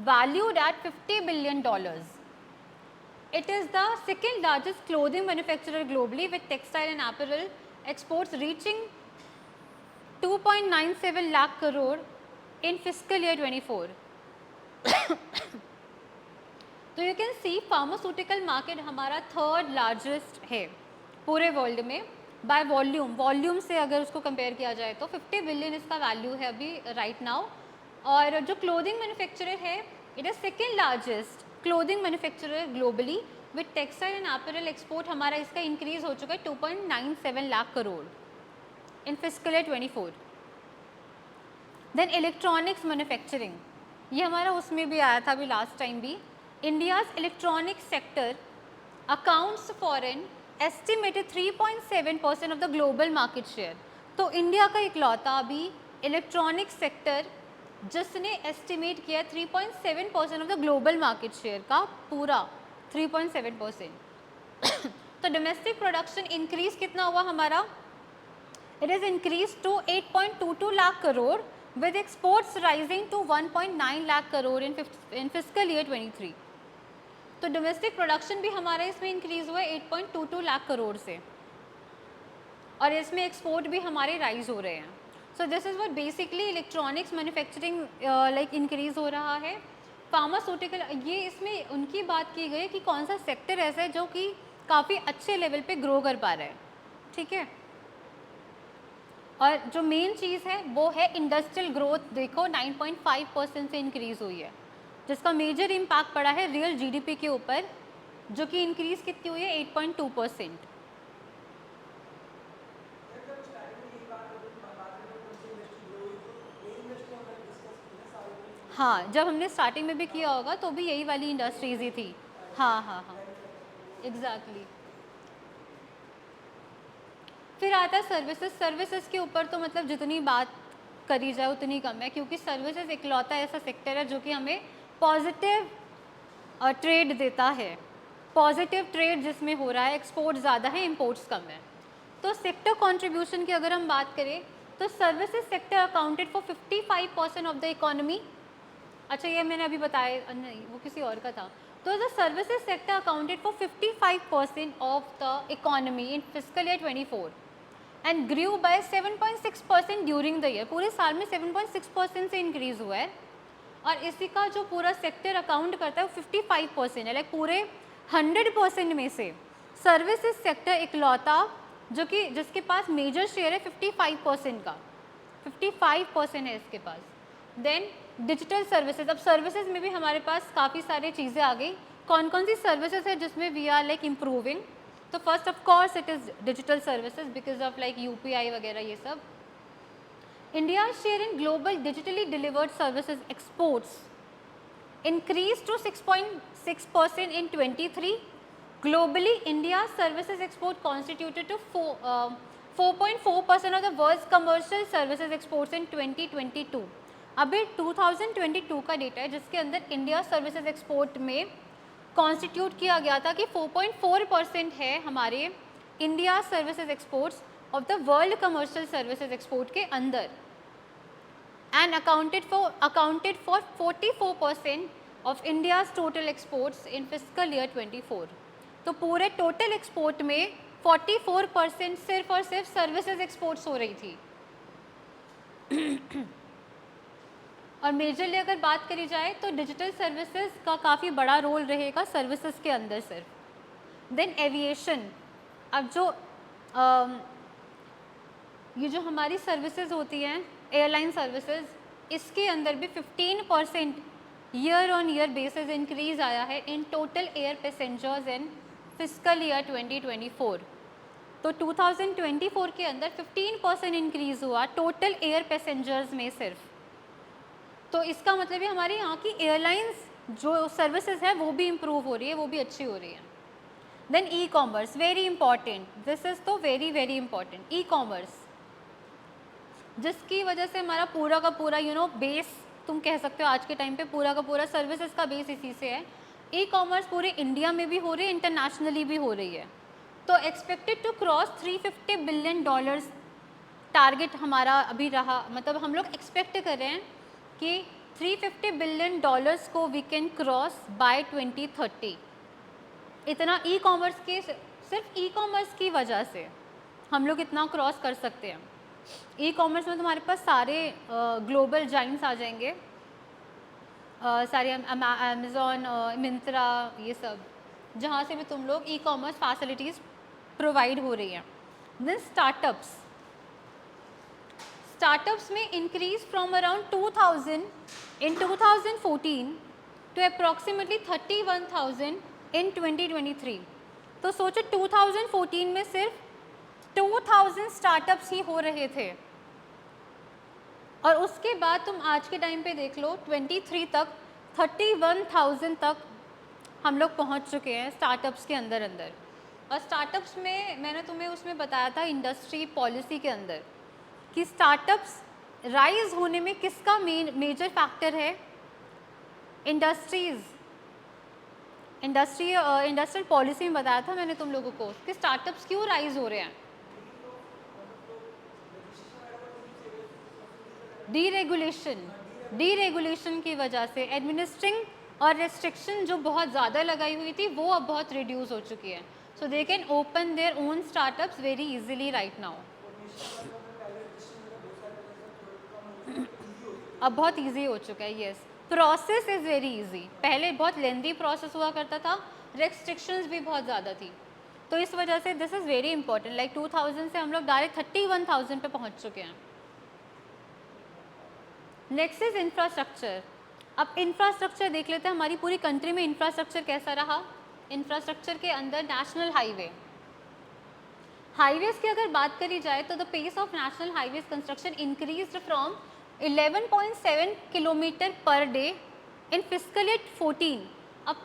valued at $50 billion. It is the second largest clothing manufacturer globally with textile and apparel exports reaching 2.97 lakh crore in fiscal year 24. तो you can C pharmaceutical market हमारा third largest है पूरे world में by volume से अगर उसको compare किया जाए तो 50 बिलियन इसका वैल्यू है अभी राइट नाउ। और जो क्लोथिंग मैन्युफैक्चरर है, it is second largest clothing manufacturer globally with textile and apparel export हमारा इसका इंक्रीज हो चुका है 2.97 lakh crore in fiscal year 24। Then electronics manufacturing, ये हमारा उसमें भी आया था अभी लास्ट टाइम भी। India's electronics sector accounts for an estimated 3.7% of the global market share. तो इंडिया का इकलौता अभी इलेक्ट्रॉनिक्स सेक्टर जिसने एस्टिमेट किया 3.7% of the global market share का पूरा 3.7%। तो डोमेस्टिक प्रोडक्शन इंक्रीज कितना हुआ हमारा, it is increase to 8.22 lakh crore with exports rising to 1.9 lakh crore in fiscal year 23। तो डोमेस्टिक प्रोडक्शन भी हमारा इसमें इंक्रीज हुआ है 8.22 लाख करोड़ से, और इसमें एक्सपोर्ट भी हमारे राइज हो रहे हैं। So this is what basically electronics manufacturing like increase हो रहा है। फार्मास्यूटिकल, ये इसमें उनकी बात की गई कि कौन सा सेक्टर ऐसा है जो कि काफ़ी अच्छे लेवल पे ग्रो कर पा रहा है, ठीक है। और जो मेन चीज़ है वो है इंडस्ट्रियल ग्रोथ, देखो 9.5% से इंक्रीज़ हुई है, जिसका मेजर इम्पैक्ट पड़ा है रियल जीडीपी के ऊपर, जो कि इंक्रीज़ कितनी हुई है 8.2%। हाँ, जब हमने स्टार्टिंग में भी किया होगा तो भी यही वाली इंडस्ट्रीज़ ही थी। हाँ हाँ हाँ, एग्जैक्टली। फिर आता है सर्विसेज के ऊपर तो मतलब जितनी बात करी जाए उतनी कम है, क्योंकि सर्विसेज इकलौता ऐसा सेक्टर है जो कि हमें पॉजिटिव ट्रेड देता है। पॉजिटिव ट्रेड जिसमें हो रहा है, एक्सपोर्ट ज़्यादा है, इंपोर्ट्स कम है। तो सेक्टर कंट्रीब्यूशन की अगर हम बात करें तो services sector accounted for 55% of the economy. अच्छा, ये मैंने अभी बताया नहीं, वो किसी और का था। तो the services sector accounted for 55% of the economy in fiscal year 24 and grew by 7.6% during the year. पूरे साल में 7.6% से इंक्रीज़ हुआ है, और इसी का जो पूरा सेक्टर अकाउंट करता है वो 55% है। लाइक पूरे 100% में से सर्विसेज सेक्टर इकलौता जो कि जिसके पास मेजर शेयर है 55% का, 55% है इसके पास। देन डिजिटल सर्विसेज, अब सर्विसेज में भी हमारे पास काफ़ी सारी चीज़ें आ गई। कौन कौन सी सर्विसेज है जिसमें वी आर लाइक इम्प्रूविंग, तो first of course it is digital services because of like UPI वगैरह ये सब। India share in global digitally delivered services exports increase to 6.6% in 23। Globally, India's services export constituted to 4.4% of the world's commercial services exports in 2022। अभी 2022 का data है जिसके अंदर India services export में constitute किया गया था कि 4.4% है हमारे India services exports of the world commercial services export के अंदर, and accounted for 44% of India's total exports in fiscal year 24। तो पूरे टोटल एक्सपोर्ट में 44% सिर्फ और सिर्फ सर्विसेज एक्सपोर्ट्स हो रही थी। और मेजरली अगर बात करी जाए तो डिजिटल सर्विसेज का काफ़ी बड़ा रोल रहेगा सर्विसेज के अंदर सिर्फ। देन एविएशन, अब जो ये जो हमारी सर्विसेज होती हैं एयरलाइन सर्विसेज, इसके अंदर भी 15% year on year basis increase आया है in total air passengers in fiscal year 2024। तो 2024 के अंदर 15% इंक्रीज़ हुआ टोटल एयर पैसेंजर्स में सिर्फ। तो इसका मतलब है हमारे यहाँ की एयरलाइंस जो सर्विसेज है वो भी इम्प्रूव हो रही है, वो भी अच्छी हो रही है। Then e commerce, very important, this is तो very very important. E commerce जिसकी वजह से हमारा पूरा का पूरा बेस तुम कह सकते हो आज के टाइम पे पूरा का पूरा सर्विसेज का बेस इसी से है। ई कॉमर्स पूरे इंडिया में भी हो रही है, इंटरनेशनली भी हो रही है। तो expected to cross $350 billion target हमारा अभी रहा, मतलब हम लोग एक्सपेक्ट कर रहे हैं कि $350 बिलियन को वी कैन क्रॉस बाय 2030। इतना ई कॉमर्स के, सिर्फ ई कॉमर्स की वजह से हम लोग इतना क्रॉस कर सकते हैं। ई कॉमर्स में तुम्हारे पास सारे ग्लोबल जाइंट्स आ जाएंगे, सारे अमेज़ॉन, मिंत्रा, ये सब, जहाँ से भी तुम लोग ई कॉमर्स फैसिलिटीज़ प्रोवाइड हो रही हैं। देन स्टार्टअप्स में increase from around 2000 in 2014 to approximately 31,000 in 2023। तो सोचो 2014 में सिर्फ 2000 स्टार्टअप्स ही हो रहे थे, और उसके बाद तुम आज के टाइम पे देख लो 23 तक 31,000 तक हम लोग पहुंच चुके हैं स्टार्टअप्स के अंदर अंदर। और स्टार्टअप्स में मैंने तुम्हें उसमें बताया था इंडस्ट्री पॉलिसी के अंदर कि स्टार्टअप्स राइज होने में किसका मेजर फैक्टर है, इंडस्ट्रियल पॉलिसी में बताया था मैंने तुम लोगों को कि स्टार्टअप्स क्यों राइज हो रहे हैं। डीरेगुलेशन की वजह से एडमिनिस्ट्रिंग और रेस्ट्रिक्शन जो बहुत ज़्यादा लगाई हुई थी वो अब बहुत रिड्यूस हो चुकी है। So they can open their own startups very easily right now. अब बहुत इजी हो चुका है, yes. Process is very easy, पहले बहुत लेंदी प्रोसेस हुआ करता था, रेस्ट्रिक्शंस भी बहुत ज़्यादा थी, तो इस वजह से this is very important. Like 2000 से हम लोग डायरेक्ट 31,000 पे पहुंच चुके हैं। Next is infrastructure. अब इंफ्रास्ट्रक्चर देख लेते हैं, हमारी पूरी कंट्री में इंफ्रास्ट्रक्चर कैसा रहा। इंफ्रास्ट्रक्चर के अंदर नेशनल हाईवेज की अगर बात करी जाए तो the pace of national highways construction increased from 11.7 kilometre per day in fiscal year 14। अब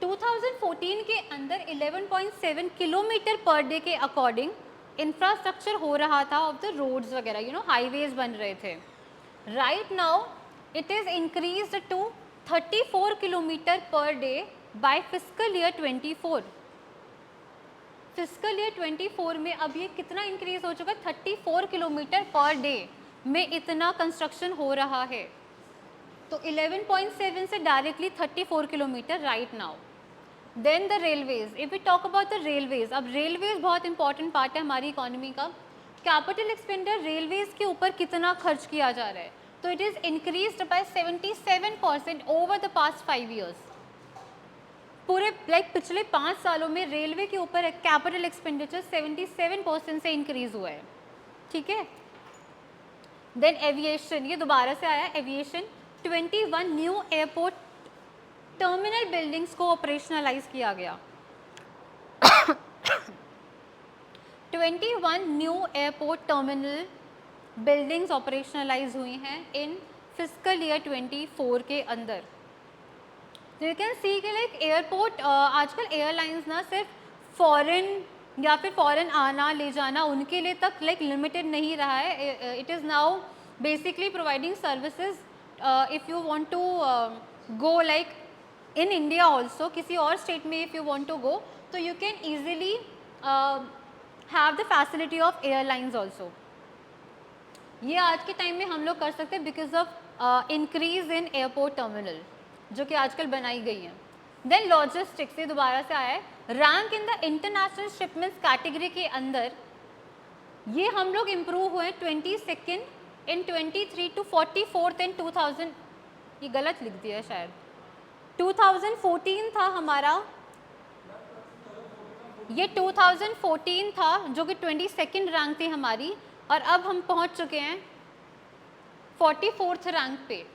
2014 के अंदर 11.7 किलोमीटर पर डे के अकॉर्डिंग इंफ्रास्ट्रक्चर हो रहा था ऑफ द रोड्स वगैरह, हाईवेज बन रहे थे। Right now it is increased to 34 kilometre per day by fiscal year 24। Fiscal year 24 में अब ये कितना इंक्रीज हो चुका है, 34 किलोमीटर पर डे में इतना कंस्ट्रक्शन हो रहा है। तो 11.7 से directly 34 kilometre right now. Then the railways, if we talk about the railways, अब रेलवेज बहुत इंपॉर्टेंट पार्ट है हमारी इकोनॉमी का। कैपिटल एक्सपेंडिचर रेलवेज के ऊपर कितना खर्च किया जा रहा है, तो it is increased by 77% over the past 5 years. पूरे पिछले 5 सालों में रेलवे के ऊपर कैपिटल एक्सपेंडिचर 77% से इंक्रीज हुआ है, ठीक है। देन एविएशन, ये दोबारा से आया aviation. 21 new airport terminal buildings को ऑपरेशनलाइज किया गया। 21 new airport terminal buildings operationalise हुई हैं इन फिस्कल ईयर 24 के अंदर। यू कैन सी कि लाइक एयरपोर्ट, आजकल एयरलाइंस ना सिर्फ फॉरेन या फिर फॉरेन आना ले जाना उनके लिए तक लाइक लिमिटेड नहीं रहा है। It is now basically providing services if you want to go like in India also, किसी और स्टेट में if you want to go तो you can easily have the facility of airlines also. ये आज के टाइम में हम लोग कर सकते हैं because of increase in airport terminal जो कि आजकल बनाई गई है। देन लॉजिस्टिक्स, ये दोबारा से आया है। Rank in the international shipments category के अंदर ये हम लोग इम्प्रूव हुए 22nd इन 23 टू 44th इन 2000, ये गलत लिख दिया शायद, 2014 था हमारा, ये 2014 था जो कि 22nd रैंक थी हमारी, और अब हम पहुंच चुके हैं 44th रैंक पे,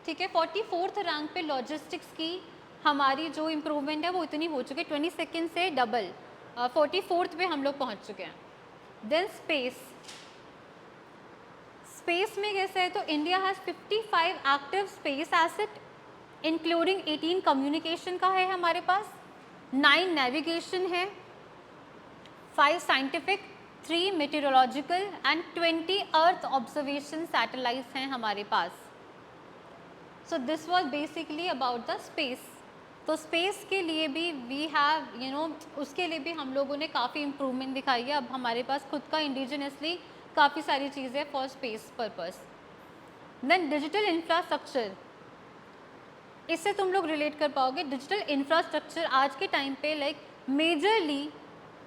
ठीक है। 44th रैंक पे लॉजिस्टिक्स की हमारी जो इम्प्रूवमेंट है वो इतनी हो चुकी है, 22nd से डबल 44th पे हम लोग पहुंच चुके हैं। देन स्पेस में कैसे है, तो India has 55 active space asset including 18 communication का है हमारे पास, 9 नेविगेशन है, 5 scientific, 3 meteorological and 20 earth observation satellites हैं हमारे पास। So this was basically about the space. तो स्पेस के लिए भी वी हैव उसके लिए भी हम लोगों ने काफ़ी इम्प्रूवमेंट दिखाई है। अब हमारे पास खुद का इंडिजिनसली काफ़ी सारी चीज़ें for space purpose. Then digital infrastructure, इससे तुम लोग रिलेट कर पाओगे। डिजिटल इंफ्रास्ट्रक्चर आज के टाइम पे लाइक मेजरली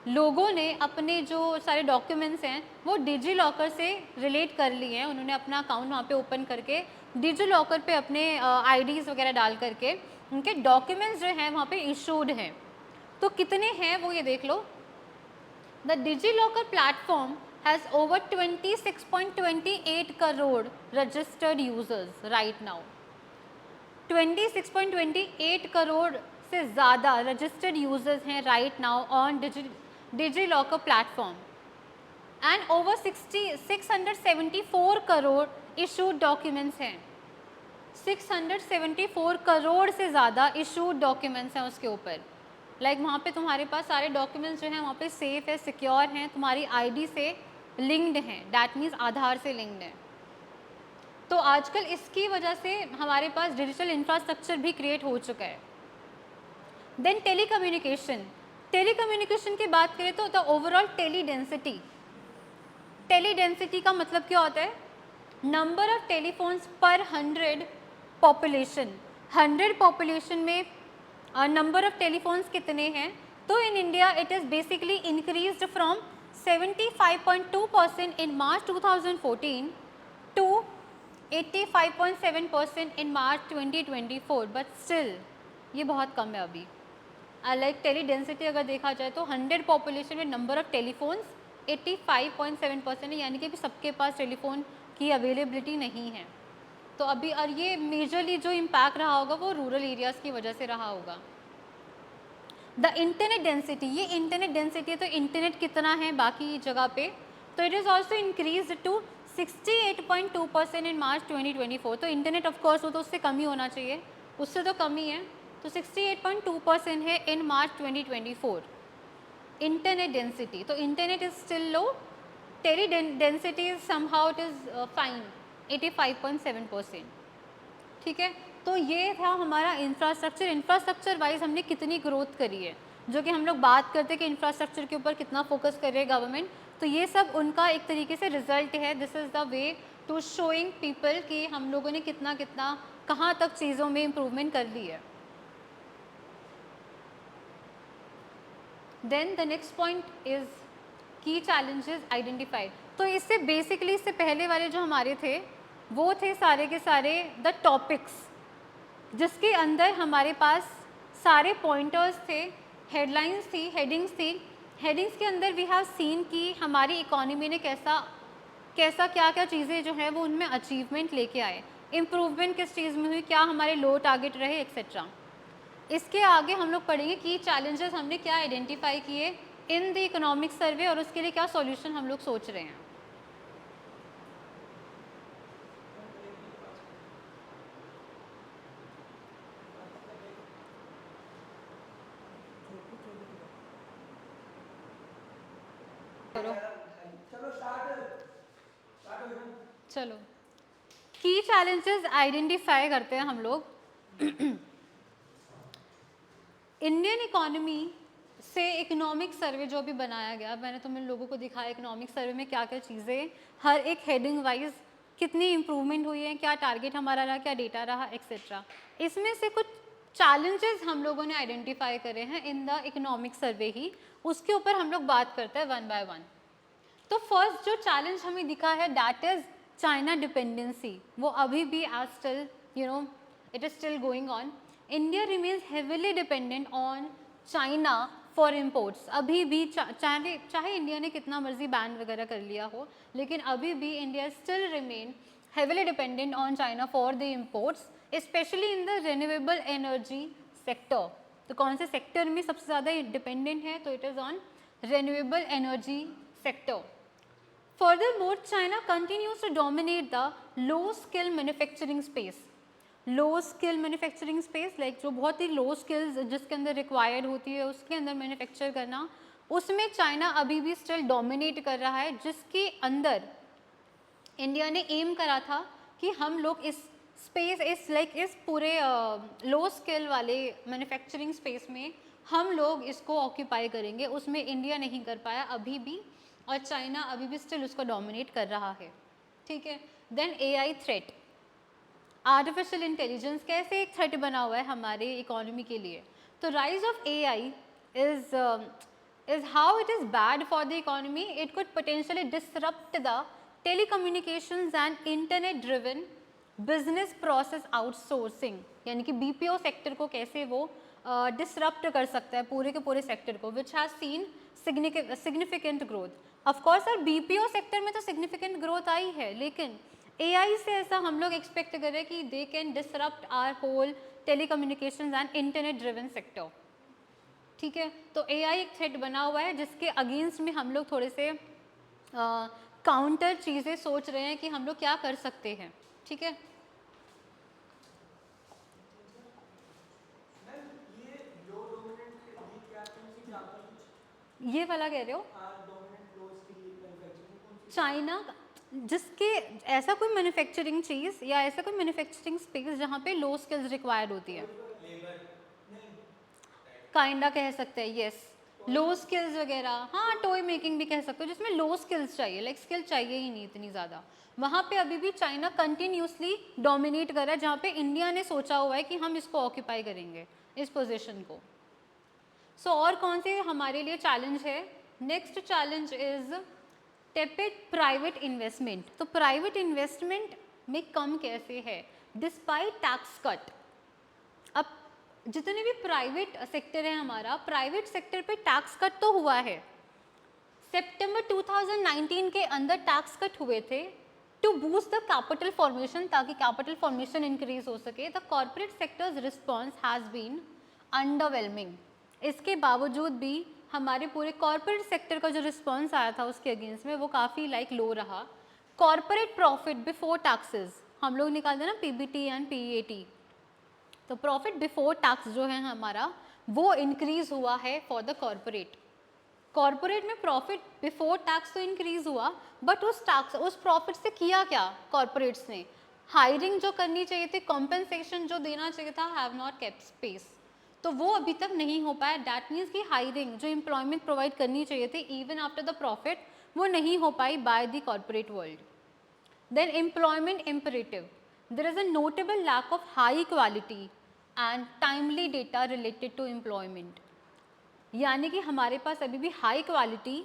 लोगों ने अपने जो सारे डॉक्यूमेंट्स हैं वो डिजी लॉकर से रिलेट कर लिए हैं। उन्होंने अपना अकाउंट वहाँ पे ओपन करके डिजी लॉकर पे अपने आईडीज़ वगैरह डाल करके उनके डॉक्यूमेंट्स जो हैं वहाँ पे इशूड हैं। तो कितने हैं वो ये देख लो, The DigiLocker platform has over 26.28 crore registered users right now. 26.28 crore से ज़्यादा रजिस्टर्ड यूजर्स हैं right now on DigiLocker platform and over 674 crore issued documents हैं. 674 करोड़ से ज़्यादा इशूड डॉक्यूमेंट्स हैं उसके ऊपर. लाइक वहाँ पे तुम्हारे पास सारे डॉक्यूमेंट्स जो हैं वहाँ पे सेफ है, सिक्योर हैं, तुम्हारी आईडी से लिंक्ड हैं, डैट मीन्स आधार से लिंक्ड है. तो आजकल इसकी वजह से हमारे पास डिजिटल इंफ्रास्ट्रक्चर भी क्रिएट हो चुका है. Then telecommunication. टेलीकम्युनिकेशन की बात करें तो the overall tele density. Tele density का मतलब क्या होता है? Number of telephones per 100 population. 100 population में नंबर ऑफ टेलीफोन्स कितने हैं? तो in India it is basically increased from 75.2% in March 2014 to 85.7% in March 2024. But still ये बहुत कम है अभी. लाइक टेली डेंसिटी अगर देखा जाए तो 100 पॉपुलेशन में नंबर ऑफ टेलीफोन्स 85.7% है, यानी कि सबके पास टेलीफोन की अवेलेबिलिटी नहीं है. तो अभी और ये मेजरली जो इम्पैक्ट रहा होगा वो रूरल एरियाज़ की वजह से रहा होगा. The internet density. ये इंटरनेट डेंसिटी है तो इंटरनेट कितना है बाकी जगह पे? तो it is also increase to 68.2% in March 2024. तो इंटरनेट ऑफकोर्स वो तो उससे कम ही होना चाहिए, उससे तो कम ही है. तो 68.2% है इन मार्च 2024 इंटरनेट डेंसिटी. तो internet is still low. Tele density is somehow it is fine 85.7%. ठीक है. तो ये था हमारा इंफ्रास्ट्रक्चर. इंफ्रास्ट्रक्चर वाइज हमने कितनी ग्रोथ करी है, जो कि हम लोग बात करते हैं कि इंफ्रास्ट्रक्चर के ऊपर कितना फोकस कर रही है गवर्नमेंट. तो ये सब उनका एक तरीके से रिजल्ट है. This is the way to showing people कि हम लोगों ने कितना कितना कहाँ तक चीज़ों में इम्प्रूवमेंट कर ली है. Then the next point is key challenges identified. तो इससे बेसिकली इससे पहले वाले जो हमारे थे वो थे सारे के सारे द टॉपिक्स, जिसके अंदर हमारे पास सारे पॉइंटर्स थे, हेडलाइंस थी, हेडिंग्स थी. हेडिंग्स के अंदर वी हैव सीन कि हमारी इकोनॉमी ने कैसा क्या क्या चीज़ें जो है वो उनमें अचीवमेंट लेके आए, इम्प्रूवमेंट किस चीज़ में हुई, क्या हमारे लो टारगेट रहे एक्सेट्रा. इसके आगे हम लोग पढ़ेंगे कि चैलेंजेस हमने क्या आइडेंटिफाई किए इन द इकोनॉमिक सर्वे और उसके लिए क्या सॉल्यूशन हम लोग सोच रहे हैं. चलो की चैलेंजेस आइडेंटिफाई करते हैं हम लोग. इंडियन इकोनॉमी से इकोनॉमिक सर्वे जो भी बनाया गया, मैंने तुम लोगों को दिखाया इकोनॉमिक सर्वे में क्या क्या चीज़ें हर एक हेडिंग वाइज कितनी इम्प्रूवमेंट हुई है, क्या टारगेट हमारा रहा, क्या डेटा रहा एक्सेट्रा. इसमें से कुछ चैलेंजेस हम लोगों ने आइडेंटिफाई करे हैं इन द इकोनॉमिक सर्वे ही, उसके ऊपर हम लोग बात करते हैं वन बाय वन. तो फर्स्ट जो चैलेंज हमें दिखा है दैट इज़ चाइना डिपेंडेंसी. वो अभी भी as still it is still going on. India remains heavily dependent on China for imports. अभी भी चाहे इंडिया ने कितना मर्जी बैन वगैरह कर लिया हो, लेकिन अभी भी India still remain heavily dependent on China for the imports, specially in the renewable energy sector. तो कौन से सेक्टर में सबसे ज़्यादा डिपेंडेंट है? तो it is on renewable energy sector. Furthermore, China continues to dominate the low-skill manufacturing space. Low-skill manufacturing space, like जो बहुत ही low skills जिसके अंदर required होती है उसके अंदर manufacture करना, उसमें चाइना अभी भी still dominate कर रहा है, जिसके अंदर इंडिया ने एम करा था कि हम लोग इस स्पेस इस पूरे लो स्किल वाले मैन्युफैक्चरिंग स्पेस में हम लोग इसको ऑक्यूपाई करेंगे. उसमें इंडिया नहीं कर पाया अभी भी, और चाइना अभी भी स्टिल उसको डोमिनेट कर रहा है. ठीक है. Then AI threat, artificial intelligence कैसे एक थ्रेट बना हुआ है हमारे इकोनॉमी के लिए. तो rise of AI is how it is bad for the economy. It could potentially disrupt the telecommunications and internet driven business process outsourcing. यानी कि BPO सेक्टर को कैसे वो डिसरप्ट कर सकता है पूरे के पूरे सेक्टर को, which has seen significant growth. Of course sir BPO sector में तो सिग्निफिकेंट ग्रोथ आई है, लेकिन एआई से ऐसा हम लोग एक्सपेक्ट कर रहे हैं कि they can disrupt our whole telecommunications and internet driven sector. ठीक है, तो एआई एक थ्रेट बना हुआ है जिसके अगेंस्ट में हम लोग थोड़े से काउंटर चीज़ें सोच रहे हैं कि हम लोग क्या कर सकते हैं. ठीक है, ये वाला कह रहे हो चाइना, जिसके ऐसा कोई मैन्युफैक्चरिंग चीज़ या ऐसा कोई मैन्युफैक्चरिंग स्पेस जहाँ पे लो स्किल्स रिक्वायर्ड होती है, काइंडा कह सकते हैं. यस, लो स्किल्स वगैरह, हाँ टॉय मेकिंग भी कह सकते हो जिसमें लो स्किल्स चाहिए, लाइक स्किल चाहिए ही नहीं इतनी ज़्यादा. वहाँ पे अभी भी चाइना कंटिन्यूसली डोमिनेट कर रहा है, जहाँ पे इंडिया ने सोचा हुआ है कि हम इसको ऑक्यूपाई करेंगे, इस पोजीशन को. सो और कौन से हमारे लिए चैलेंज है? Next challenge is tepid private investment. तो प्राइवेट इन्वेस्टमेंट में कम कैसे है डिस्पाइट टैक्स कट. अब जितने भी प्राइवेट सेक्टर है हमारा, प्राइवेट सेक्टर पे टैक्स कट तो हुआ है. सितंबर 2019 के अंदर टैक्स कट हुए थे to boost the capital formation, ताकि कैपिटल फॉर्मेशन इंक्रीज हो सके. The corporate sectors response has been underwhelming. इसके बावजूद भी हमारे पूरे कॉर्पोरेट सेक्टर का जो रिस्पॉन्स आया था उसके अगेंस्ट में वो काफ़ी लो रहा. कॉर्पोरेट प्रॉफिट बिफोर टैक्सेस हम लोग निकालते हैं ना, पीबीटी एंड पीएटी. तो प्रॉफिट बिफोर टैक्स जो है हमारा वो इंक्रीज हुआ है फॉर द कॉर्पोरेट. कॉर्पोरेट में प्रॉफिट बिफोर टैक्स तो इंक्रीज हुआ, बट उस प्रॉफिट से किया क्या कॉर्पोरेट्स ने? हायरिंग जो करनी चाहिए थी, कॉम्पेंसेशन जो देना चाहिए था, हैव नॉट केप्ट स्पेस. तो वो अभी तक नहीं हो पाया. दैट मीन्स कि हायरिंग जो एम्प्लॉयमेंट प्रोवाइड करनी चाहिए थी इवन आफ्टर द प्रॉफिट, वो नहीं हो पाई by the corporate world. Then employment imperative. There is a notable lack of high quality and timely data related to employment. यानी कि हमारे पास अभी भी हाई क्वालिटी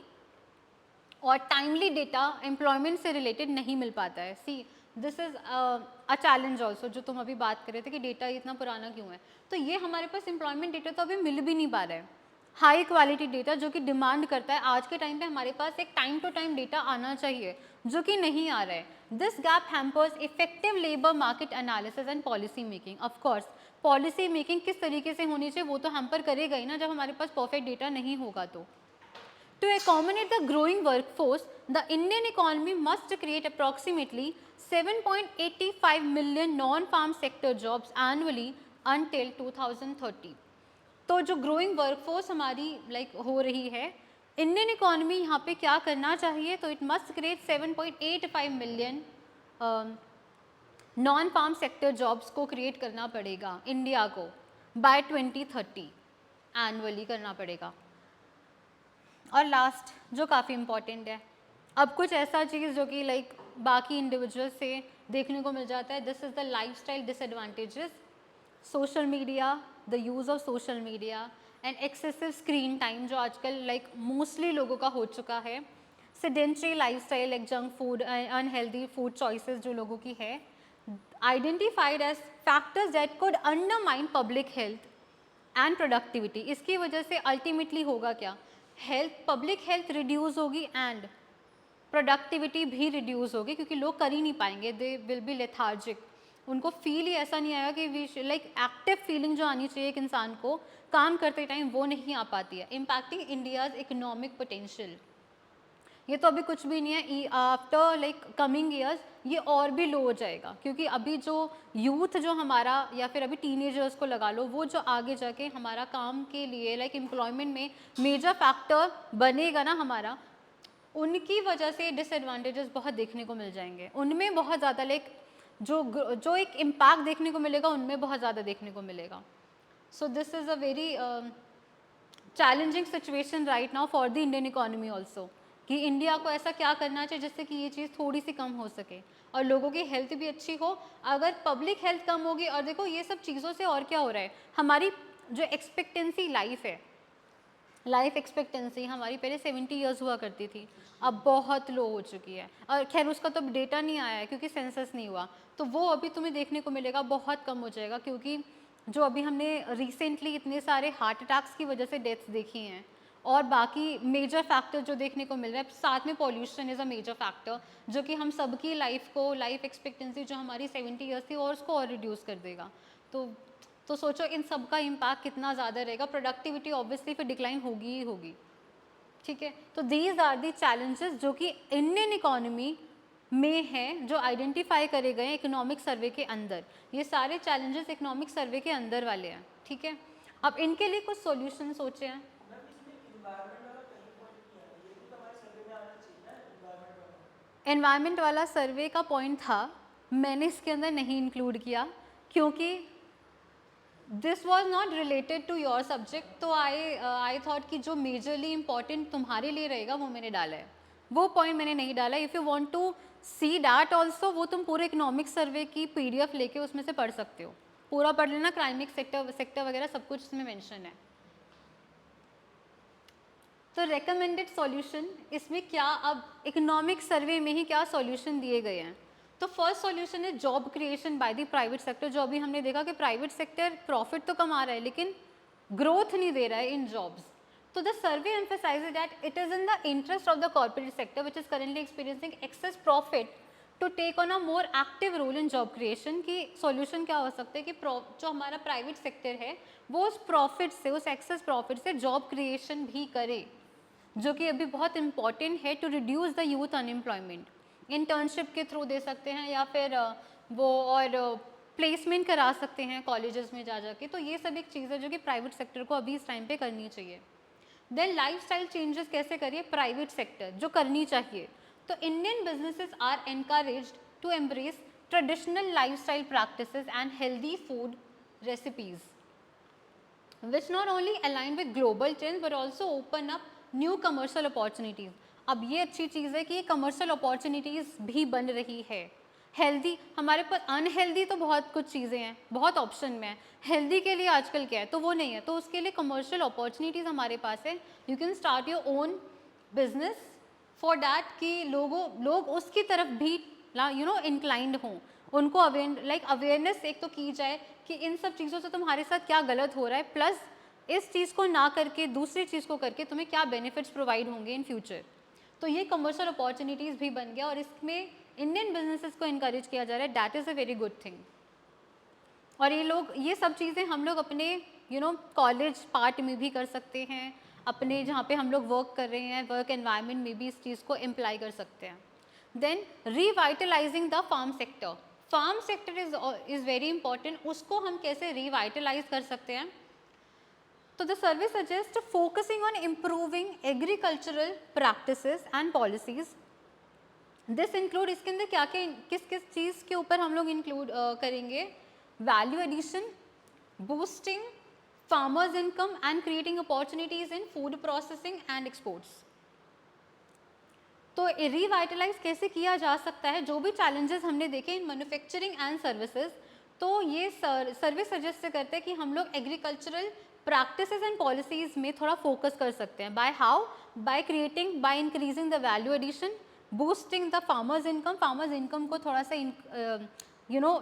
और टाइमली डेटा एम्प्लॉयमेंट से रिलेटेड नहीं मिल पाता है. See this is a challenge also, जो तुम अभी बात कर रहे थे कि डेटा इतना पुराना क्यों है. तो ये हमारे पास एम्प्लॉयमेंट डेटा तो अभी मिल भी नहीं पा रहा है, हाई क्वालिटी डेटा जो कि डिमांड करता है. आज के टाइम पे हमारे पास एक टाइम टू टाइम डेटा आना चाहिए जो कि नहीं आ रहा है. This gap hampers effective labour market analysis and policy making. Of course policy making किस तरीके से होनी चाहिए वो तो हैम्पर करेगा ही ना, जब हमारे पास परफेक्ट डेटा नहीं होगा तो. To accommodate the growing workforce, the Indian economy must create approximately 7.85 million non-farm sector jobs annually until 2030. तो जो ग्रोइंग वर्कफोर्स हमारी हो रही है, इंडियन इकोनॉमी यहाँ पे क्या करना चाहिए? तो it must create 7.85 million non farm sector jobs को क्रिएट करना पड़ेगा इंडिया को बाय 2030, एनुअली करना पड़ेगा. और लास्ट जो काफ़ी इम्पॉर्टेंट है, अब कुछ ऐसा चीज़ जो कि बाकी इंडिविजुअल से देखने को मिल जाता है. This is the lifestyle disadvantages. Social media, the use of social media and excessive screen time जो आजकल मोस्टली लोगों का हो चुका है. Sedentary lifestyle, junk food, unhealthy food choices जो लोगों की है, identified as factors that could undermine public health and productivity. इसकी वजह से अल्टीमेटली होगा क्या? पब्लिक हेल्थ रिड्यूस होगी एंड प्रोडक्टिविटी भी रिड्यूस होगी, क्योंकि लोग कर ही नहीं पाएंगे. They will be lethargic. उनको फील ही ऐसा नहीं आएगा कि वी एक्टिव फीलिंग जो आनी चाहिए एक इंसान को काम करते टाइम, वो नहीं आ पाती है. Impacting India's economic potential. ये तो अभी कुछ भी नहीं है. आफ्टर कमिंग ईयर्स ये और भी लो हो जाएगा, क्योंकि अभी जो यूथ जो हमारा या फिर अभी टीनेजर्स को लगा लो, वो जो आगे जाके हमारा काम के लिए एम्प्लॉयमेंट में मेजर फैक्टर बनेगा ना हमारा, उनकी वजह से डिसएडवांटेजेस बहुत देखने को मिल जाएंगे. उनमें बहुत ज़्यादा जो एक इम्पैक्ट देखने को मिलेगा उनमें बहुत ज़्यादा देखने को मिलेगा. So this is a very challenging situation right now for the Indian economy also, कि इंडिया को ऐसा क्या करना चाहिए जिससे कि ये चीज़ थोड़ी सी कम हो सके और लोगों की हेल्थ भी अच्छी हो. अगर पब्लिक हेल्थ कम होगी, और देखो ये सब चीज़ों से और क्या हो रहा है, हमारी जो एक्सपेक्टेंसी लाइफ है, लाइफ एक्सपेक्टेंसी हमारी पहले 70 ईयर्स हुआ करती थी, अब बहुत लो हो चुकी है. और खैर उसका तो डेटा नहीं आया है क्योंकि सेंसस नहीं हुआ, तो वो अभी तुम्हें देखने को मिलेगा बहुत कम हो जाएगा, क्योंकि जो अभी हमने रिसेंटली इतने सारे हार्ट अटैक्स की वजह से डेथ्स देखी हैं, और बाकी मेजर फैक्टर जो देखने को मिल रहा है, साथ में pollution is a major factor जो कि हम सबकी लाइफ को, लाइफ एक्सपेक्टेंसी जो हमारी 70 ईयर्स थी और उसको और रिड्यूस कर देगा। तो सोचो इन सब का इम्पैक्ट कितना ज़्यादा रहेगा। प्रोडक्टिविटी ऑब्वियसली फिर डिक्लाइन होगी ही होगी, ठीक है। तो दीज आर दी चैलेंजेस जो कि इंडियन इकोनॉमी में हैं, जो आइडेंटिफाई करे गए इकोनॉमिक सर्वे के अंदर। ये सारे चैलेंजेस इकोनॉमिक सर्वे के अंदर वाले हैं, ठीक है। अब इनके लिए कुछ सॉल्यूशन सोचे हैं। एनवायरनमेंट वाला सर्वे का पॉइंट था, मैंने इसके अंदर नहीं इंक्लूड किया क्योंकि this was not related to your subject. तो आई थॉट कि जो मेजरली इंपॉर्टेंट तुम्हारे लिए रहेगा वो मैंने डाला है, वो पॉइंट मैंने नहीं डाला। If you want to see that also, वो तुम पूरे इकोनॉमिक सर्वे की PDF लेके उसमें से पढ़ सकते हो, पूरा पढ़ लेना। क्लाइमेट सेक्टर वगैरह सब कुछ इसमें मेंशन है। तो रेकमेंडेड सॉल्यूशन इसमें क्या, अब इकोनॉमिक सर्वे में ही क्या सॉल्यूशन दिए गए हैं। तो फर्स्ट सॉल्यूशन है job creation by the private sector. जो अभी हमने देखा कि प्राइवेट सेक्टर प्रॉफिट तो कमा रहा है लेकिन ग्रोथ नहीं दे रहा है इन जॉब्स। तो the survey emphasizes that it is in the interest of the corporate sector which is currently experiencing excess profit to take on a more active role in job creation. की solution क्या हो सकता है कि जो हमारा private sector है वो उस प्रॉफिट से, उस एक्सेस प्रॉफिट से जॉब क्रिएशन भी करे, जो कि अभी बहुत इंपॉर्टेंट है to reduce the youth unemployment. Internship के थ्रू दे सकते हैं या फिर वो और प्लेसमेंट करा सकते हैं कॉलेजेस में जा जाके। तो ये सब एक चीज़ है जो कि प्राइवेट सेक्टर को अभी इस टाइम पे करनी चाहिए। देन लाइफस्टाइल चेंजेस कैसे करिए प्राइवेट सेक्टर, जो करनी चाहिए। तो Indian businesses are encouraged to embrace traditional lifestyle practices and healthy food recipes which not only align with global trends but also open up new commercial opportunities। अब ये अच्छी चीज़ है कि ये कमर्शियल अपॉर्चुनिटीज़ भी बन रही है। हेल्दी, हमारे पास अनहेल्दी तो बहुत कुछ चीज़ें हैं, बहुत ऑप्शन में है। हेल्दी के लिए आजकल क्या है, तो वो नहीं है, तो उसके लिए कमर्शियल अपॉर्चुनिटीज़ हमारे पास है। You can start your own business for that कि लोग उसकी तरफ भी इंक्लाइंड हों, उनको अवेयरनेस एक तो की जाए कि इन सब चीज़ों से तुम्हारे साथ क्या गलत हो रहा है, प्लस इस चीज़ को ना करके दूसरी चीज़ को करके तुम्हें क्या बेनिफिट्स प्रोवाइड होंगे इन फ्यूचर। तो ये कमर्शियल अपॉर्चुनिटीज़ भी बन गया और इसमें इंडियन बिजनेसेस को इनकरेज किया जा रहा है। That is a very good thing. और ये सब चीज़ें हम लोग अपने कॉलेज पार्ट में भी कर सकते हैं, अपने जहाँ पे हम लोग वर्क कर रहे हैं वर्क एनवायरनमेंट में भी इस चीज़ को इम्प्लाई कर सकते हैं। Then revitalising the farm sector. Farm sector is very important. उसको हम कैसे रिवाइटलाइज कर सकते हैं, तो the survey suggest focusing on improving agricultural practices and policies. This include, इसके अंदर क्या क्या किस किस चीज़ के ऊपर हम लोग इंक्लूड करेंगे, value addition, boosting farmers income and creating opportunities in food processing and exports. तो रिवाइटलाइज कैसे किया जा सकता है, जो भी चैलेंजेस हमने देखे इन मैन्युफैक्चरिंग एंड सर्विसेज, तो ये सर्वे सजेस्ट करते हैं कि हम लोग एग्रीकल्चरल प्रैक्टिसेस एंड पॉलिसीज़ में थोड़ा फोकस कर सकते हैं। By how, by increasing the value addition, boosting the farmers income को थोड़ा सा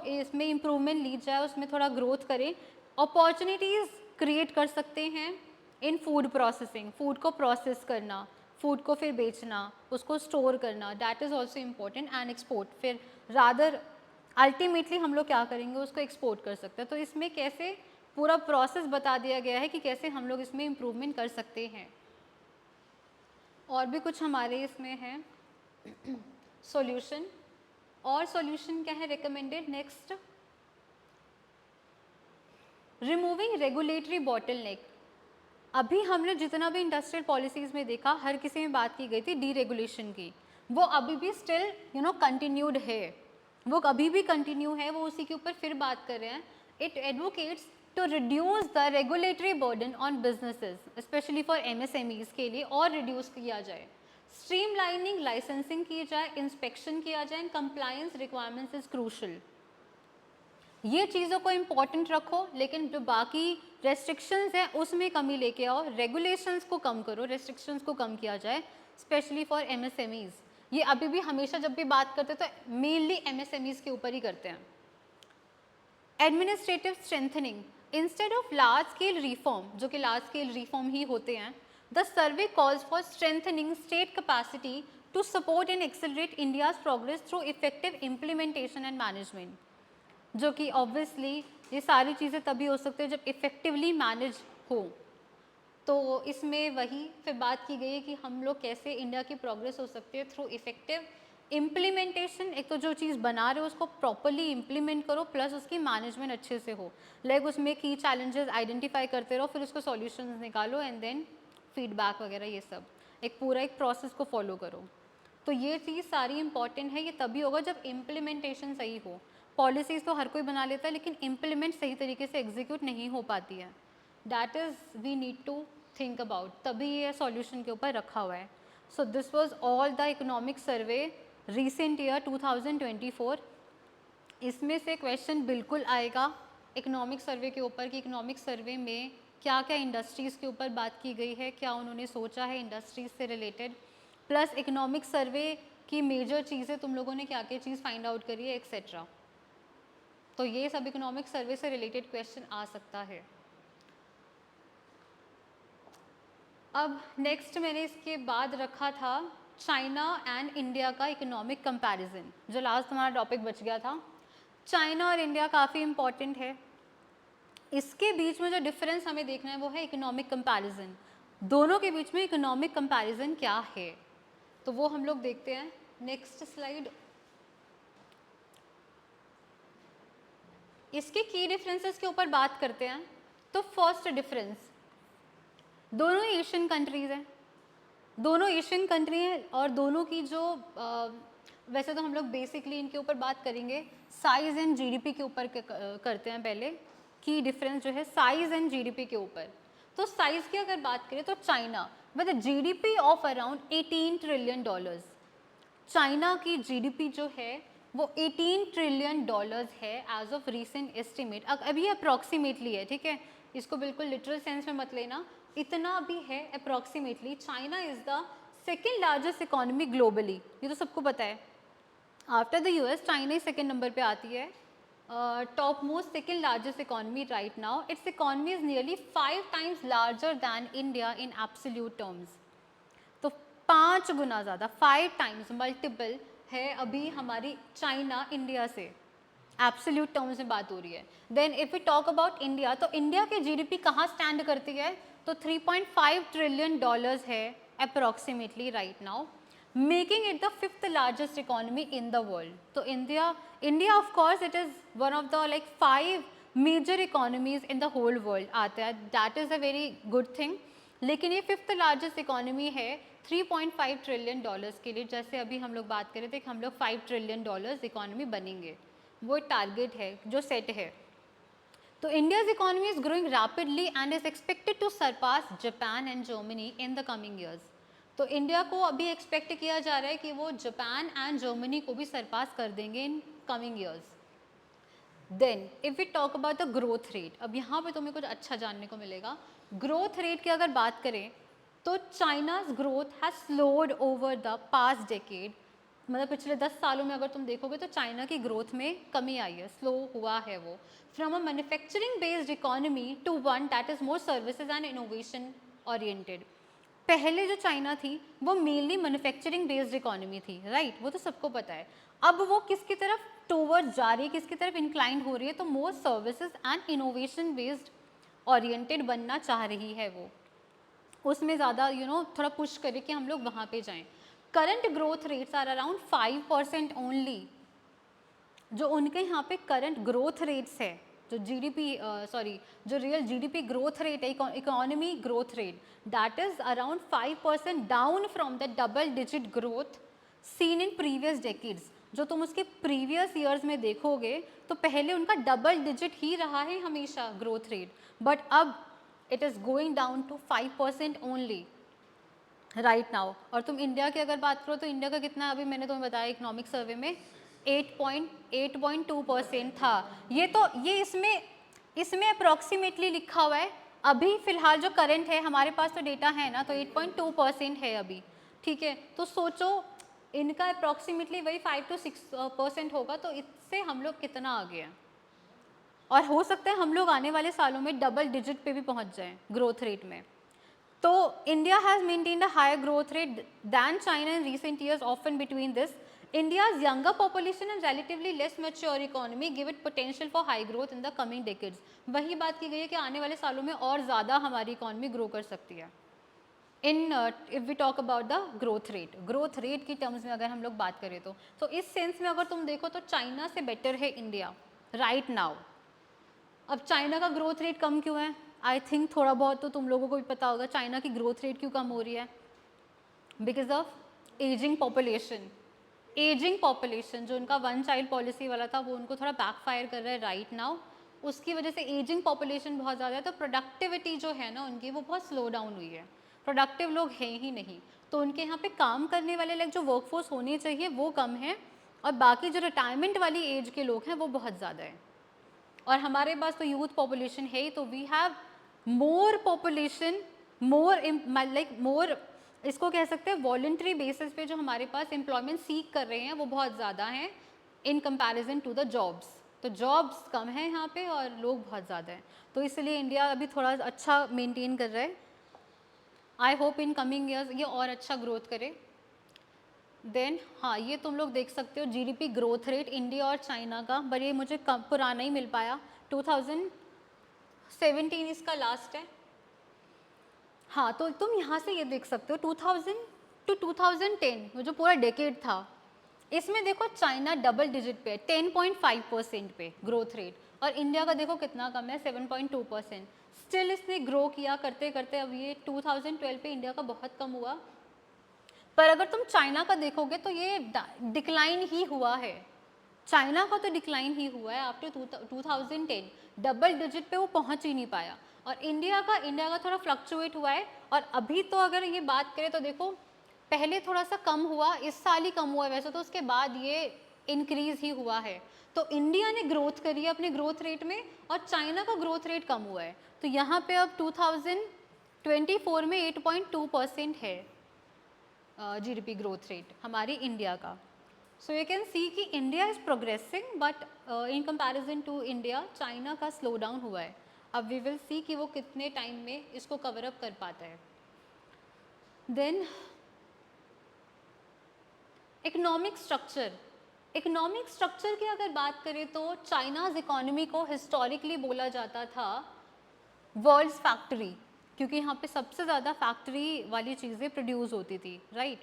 इसमें इम्प्रूवमेंट ली जाए, उसमें थोड़ा ग्रोथ करें। अपॉर्चुनिटीज़ क्रिएट कर सकते हैं इन फूड प्रोसेसिंग, फूड को प्रोसेस करना, फूड को फिर बेचना, उसको स्टोर करना, that is also important, and export. फिर रादर अल्टीमेटली हम लोग क्या करेंगे, उसको एक्सपोर्ट कर सकते हैं। तो इसमें कैसे पूरा प्रोसेस बता दिया गया है कि कैसे हम लोग इसमें इम्प्रूवमेंट कर सकते हैं। और भी कुछ हमारे इसमें है सॉल्यूशन। और सॉल्यूशन क्या है recommended, next removing regulatory bottleneck. अभी हमने जितना भी इंडस्ट्रियल पॉलिसीज़ में देखा, हर किसी में बात की गई थी डीरेगुलेशन की, वो अभी भी स्टिल कंटिन्यूड है, वो अभी भी कंटिन्यू है, वो उसी के ऊपर फिर बात कर रहे हैं। It advocates to reduce the regulatory burden on businesses specially for MSMEs के लिए, और रिड्यूस किया जाए, स्ट्रीमलाइनिंग लाइसेंसिंग की जाए, इंस्पेक्शन किया जाए, and compliance requirements is crucial. ये चीज़ों को इम्पॉर्टेंट रखो, लेकिन जो बाकी रेस्ट्रिक्शंस हैं उसमें कमी लेके आओ, रेगुलेशंस को कम करो, रेस्ट्रिक्शंस को कम किया जाए, स्पेशली फॉर MSMEs। ये अभी भी हमेशा जब भी बात करते हैं तो मेनली MSMEs के ऊपर ही करते हैं। Administrative strengthening, instead of large scale reform, जो कि लार्ज स्केल रिफॉर्म ही होते हैं, the survey calls for strengthening state capacity to support and accelerate India's progress through effective implementation and management, जो कि ऑब्वियसली ये सारी चीज़ें तभी हो सकती है जब इफ़ेक्टिवली मैनेज हो। तो इसमें वही फिर बात की गई है कि हम लोग कैसे इंडिया की प्रोग्रेस हो सकती है थ्रू इफेक्टिव इम्प्लीमेंटेशन। एक तो जो चीज़ बना रहे हो उसको प्रॉपरली इम्प्लीमेंट करो, प्लस उसकी मैनेजमेंट अच्छे से हो, लाइक उसमें की चैलेंजेस आइडेंटिफाई करते रहो, फिर उसको सॉल्यूशंस निकालो एंड देन फीडबैक वगैरह, ये सब एक पूरा एक प्रोसेस को फॉलो करो। तो ये चीज़ सारी इंपॉर्टेंट है, ये तभी होगा जब इम्प्लीमेंटेशन सही हो। पॉलिसीज़ तो हर कोई बना लेता है, लेकिन इम्प्लीमेंट सही तरीके से एग्जीक्यूट नहीं हो पाती है। That is we need to think about, तभी ये सॉल्यूशन के ऊपर रखा हुआ है। So this was all the economic survey recent year 2024। इसमें से क्वेश्चन बिल्कुल आएगा इकोनॉमिक सर्वे के ऊपर कि इकोनॉमिक सर्वे में क्या क्या इंडस्ट्रीज़ के ऊपर बात की गई है, क्या उन्होंने सोचा है इंडस्ट्रीज़ से रिलेटेड, प्लस इकोनॉमिक सर्वे की मेजर चीज़ें तुम लोगों ने क्या क्या चीज़ फाइंड आउट करी है एक्सेट्रा। तो ये सब इकोनॉमिक सर्वे से रिलेटेड क्वेश्चन आ सकता है। अब नेक्स्ट मैंने इसके बाद रखा था चाइना एंड इंडिया का इकोनॉमिक कंपैरिजन, जो लास्ट हमारा टॉपिक बच गया था। चाइना और इंडिया काफ़ी इम्पॉर्टेंट है, इसके बीच में जो डिफरेंस हमें देखना है वो है इकोनॉमिक कंपैरिजन। दोनों के बीच में इकोनॉमिक कंपैरिजन क्या है, तो वो हम लोग देखते हैं। Next slide. इसके की डिफरेंसेस के ऊपर बात करते हैं। तो फर्स्ट डिफरेंस, दोनों एशियन कंट्रीज़ हैं, दोनों एशियन कंट्री हैं और दोनों की जो वैसे तो हम लोग बेसिकली इनके ऊपर बात करेंगे साइज़ एंड जीडीपी के ऊपर करते हैं पहले। की डिफरेंस जो है साइज़ एंड जीडीपी के ऊपर। तो साइज़ की अगर बात करें तो China with GDP of around 18 trillion dollars, China की जीडीपी जो है वो 18 ट्रिलियन डॉलर्स है एज ऑफ रीसेंट एस्टिमेट। अभी अप्रॉक्सीमेटली है, ठीक है, इसको बिल्कुल लिटरल सेंस में मत लेना, इतना भी है approximately. China is the second largest economy globally, ये तो सबको पता है। After the US China he second number पे आती है, top most second largest economy right now. It's economy is nearly 5 times larger than India in absolute terms. तो 5 गुना ज़्यादा, 5 टाइम्स मल्टीपल है अभी हमारी चाइना इंडिया से, एब्सोल्यूट टर्म्स में बात हो रही है। Then if we talk about India, तो इंडिया की जीडीपी कहाँ स्टैंड करती है, तो 3.5 ट्रिलियन डॉलर्स है approximately right now, making it the 5th largest economy in the world. तो India of course it is one of the like 5 major economies in the whole world आता है, that is a very good thing. लेकिन ये 5th largest economy है 3.5 trillion dollars के लिए। जैसे अभी हम लोग बात कर रहे थे कि हम लोग 5 ट्रिलियन डॉलर्स इकोनॉमी बनेंगे, वो टारगेट है जो सेट है। तो India's economy is growing rapidly and is expected to surpass Japan and Germany in the coming years. तो इंडिया को अभी एक्सपेक्ट किया जा रहा है कि वो जापान एंड जर्मनी को भी सरपास कर देंगे in coming years. Then if we talk about the growth rate, अब यहाँ पे तुम्हें कुछ अच्छा जानने को मिलेगा। ग्रोथ रेट की अगर बात करें तो China's growth has slowed over the past decade, मतलब पिछले 10 सालों में अगर तुम देखोगे तो चाइना की ग्रोथ में कमी आई है, स्लो हुआ है वो। From a manufacturing based economy to one that is more services and innovation oriented. पहले जो चाइना थी वो मेनली मैन्युफैक्चरिंग बेस्ड इकोनॉमी थी, राइट, वो तो सबको पता है। अब वो किसकी तरफ टूवर्ड जा रही है, किसकी तरफ इंक्लाइंड हो रही है, तो मोर services and innovation based oriented बनना चाह रही है वो, उसमें ज़्यादा थोड़ा पुश करे कि हम लोग वहाँ पे जाएं। Current growth rates are around 5% only. जो उनके यहाँ पे करंट ग्रोथ रेट्स है, जो जो रियल जीडीपी ग्रोथ रेट है, economy growth rate, that is around 5% down from the double digit growth seen in previous decades. जो तुम उसके प्रीवियस ईयर्स में देखोगे तो पहले उनका डबल डिजिट ही रहा है हमेशा ग्रोथ रेट, बट अब it is going down to 5% only right now. और तुम इंडिया की अगर बात करो तो इंडिया का कितना, अभी मैंने तुम्हें बताया इकोनॉमिक सर्वे में 8.2% था। ये इसमें अप्रॉक्सीमेटली लिखा हुआ है, अभी फिलहाल जो करंट है हमारे पास तो डेटा है ना, तो 8.2% है अभी, ठीक है। तो सोचो इनका अप्रॉक्सीमेटली वही 5 to 6% होगा, तो इससे हम लोग कितना आगे हैं। और हो सकता है हम लोग आने वाले सालों में डबल डिजिट पे भी पहुंच जाएं ग्रोथ रेट में। तो India has maintained a higher growth rate than China in recent years, often between this. India's younger population and relatively less mature economy give it potential for high growth in the coming decades. वही बात की गई है कि आने वाले सालों में और ज़्यादा हमारी इकॉनमी ग्रो कर सकती है। If we talk about the growth rate की टर्म्स में अगर हम लोग बात करें तो इस सेंस में अगर तुम देखो तो चाइना से बेटर है इंडिया राइट नाउ। अब चाइना का ग्रोथ रेट कम क्यों है? आई थिंक थोड़ा बहुत तो तुम लोगों को भी पता होगा चाइना की ग्रोथ रेट क्यों कम हो रही है। Because of ageing population. Ageing population जो उनका वन चाइल्ड पॉलिसी वाला था वो उनको थोड़ा बैकफायर कर रहा है राइट नाउ। उसकी वजह से एजिंग पॉपुलेशन बहुत ज़्यादा है, तो प्रोडक्टिविटी जो है ना उनकी वो बहुत स्लो डाउन हुई है। प्रोडक्टिव लोग हैं ही नहीं, तो उनके यहाँ पे काम करने वाले लाइक जो वर्कफोर्स होनी चाहिए वो कम है, और बाकी जो रिटायरमेंट वाली एज के लोग हैं वो बहुत ज़्यादा है। और हमारे पास तो यूथ पॉपुलेशन है ही, तो वी हैव मोर पॉपुलेशन, मोर इसको कह सकते हैं वॉलंटरी बेसिस पे जो हमारे पास एम्प्लॉयमेंट सीख कर रहे हैं वो बहुत ज़्यादा हैं in comparison to the jobs. तो जॉब्स कम है यहाँ पे और लोग बहुत ज़्यादा हैं, तो इसलिए इंडिया अभी थोड़ा अच्छा मेंटेन कर रहा है। I hope in coming years ये और अच्छा ग्रोथ करे। देन हाँ, ये तुम लोग देख सकते हो जीडीपी ग्रोथ रेट इंडिया और चाइना का, पर ये मुझे कम पुराना ही मिल पाया, 2017 इसका लास्ट है। हाँ, तो तुम यहाँ से ये देख सकते हो 2000 टू 2010 वो जो पूरा डेकेड था, इसमें देखो चाइना डबल डिजिट पे 10.5% पे ग्रोथ रेट, और इंडिया का देखो कितना कम है 7.2%। स्टिल इसने ग्रो किया करते करते, अब ये 2012 पे इंडिया का बहुत कम हुआ, पर अगर तुम चाइना का देखोगे तो ये डिक्लाइन ही हुआ है। चाइना का तो डिक्लाइन ही हुआ है आफ्टर 2010, डबल डिजिट पे वो पहुंच ही नहीं पाया। और इंडिया का थोड़ा फ्लक्चुएट हुआ है, और अभी तो अगर ये बात करें तो देखो पहले थोड़ा सा कम हुआ, इस साल ही कम हुआ है वैसे तो, उसके बाद ये इंक्रीज ही हुआ है। तो इंडिया ने ग्रोथ करी है अपने ग्रोथ रेट में, और चाइना का ग्रोथ रेट कम हुआ है। तो यहाँ पे अब 2024 में 8.2% है जीडीपी ग्रोथ रेट हमारी इंडिया का। सो यू कैन सी कि India is progressing, but in comparison to India China का स्लो डाउन हुआ है। अब वी विल सी कि वो कितने टाइम में इसको कवर अप कर पाता है। देन इकोनॉमिक स्ट्रक्चर की अगर बात करें तो चाइनाज इकोनॉमी को हिस्टोरिकली बोला जाता था वर्ल्ड्स फैक्ट्री, क्योंकि यहाँ पे सबसे ज़्यादा फैक्ट्री वाली चीज़ें प्रोड्यूस होती थी, राइट।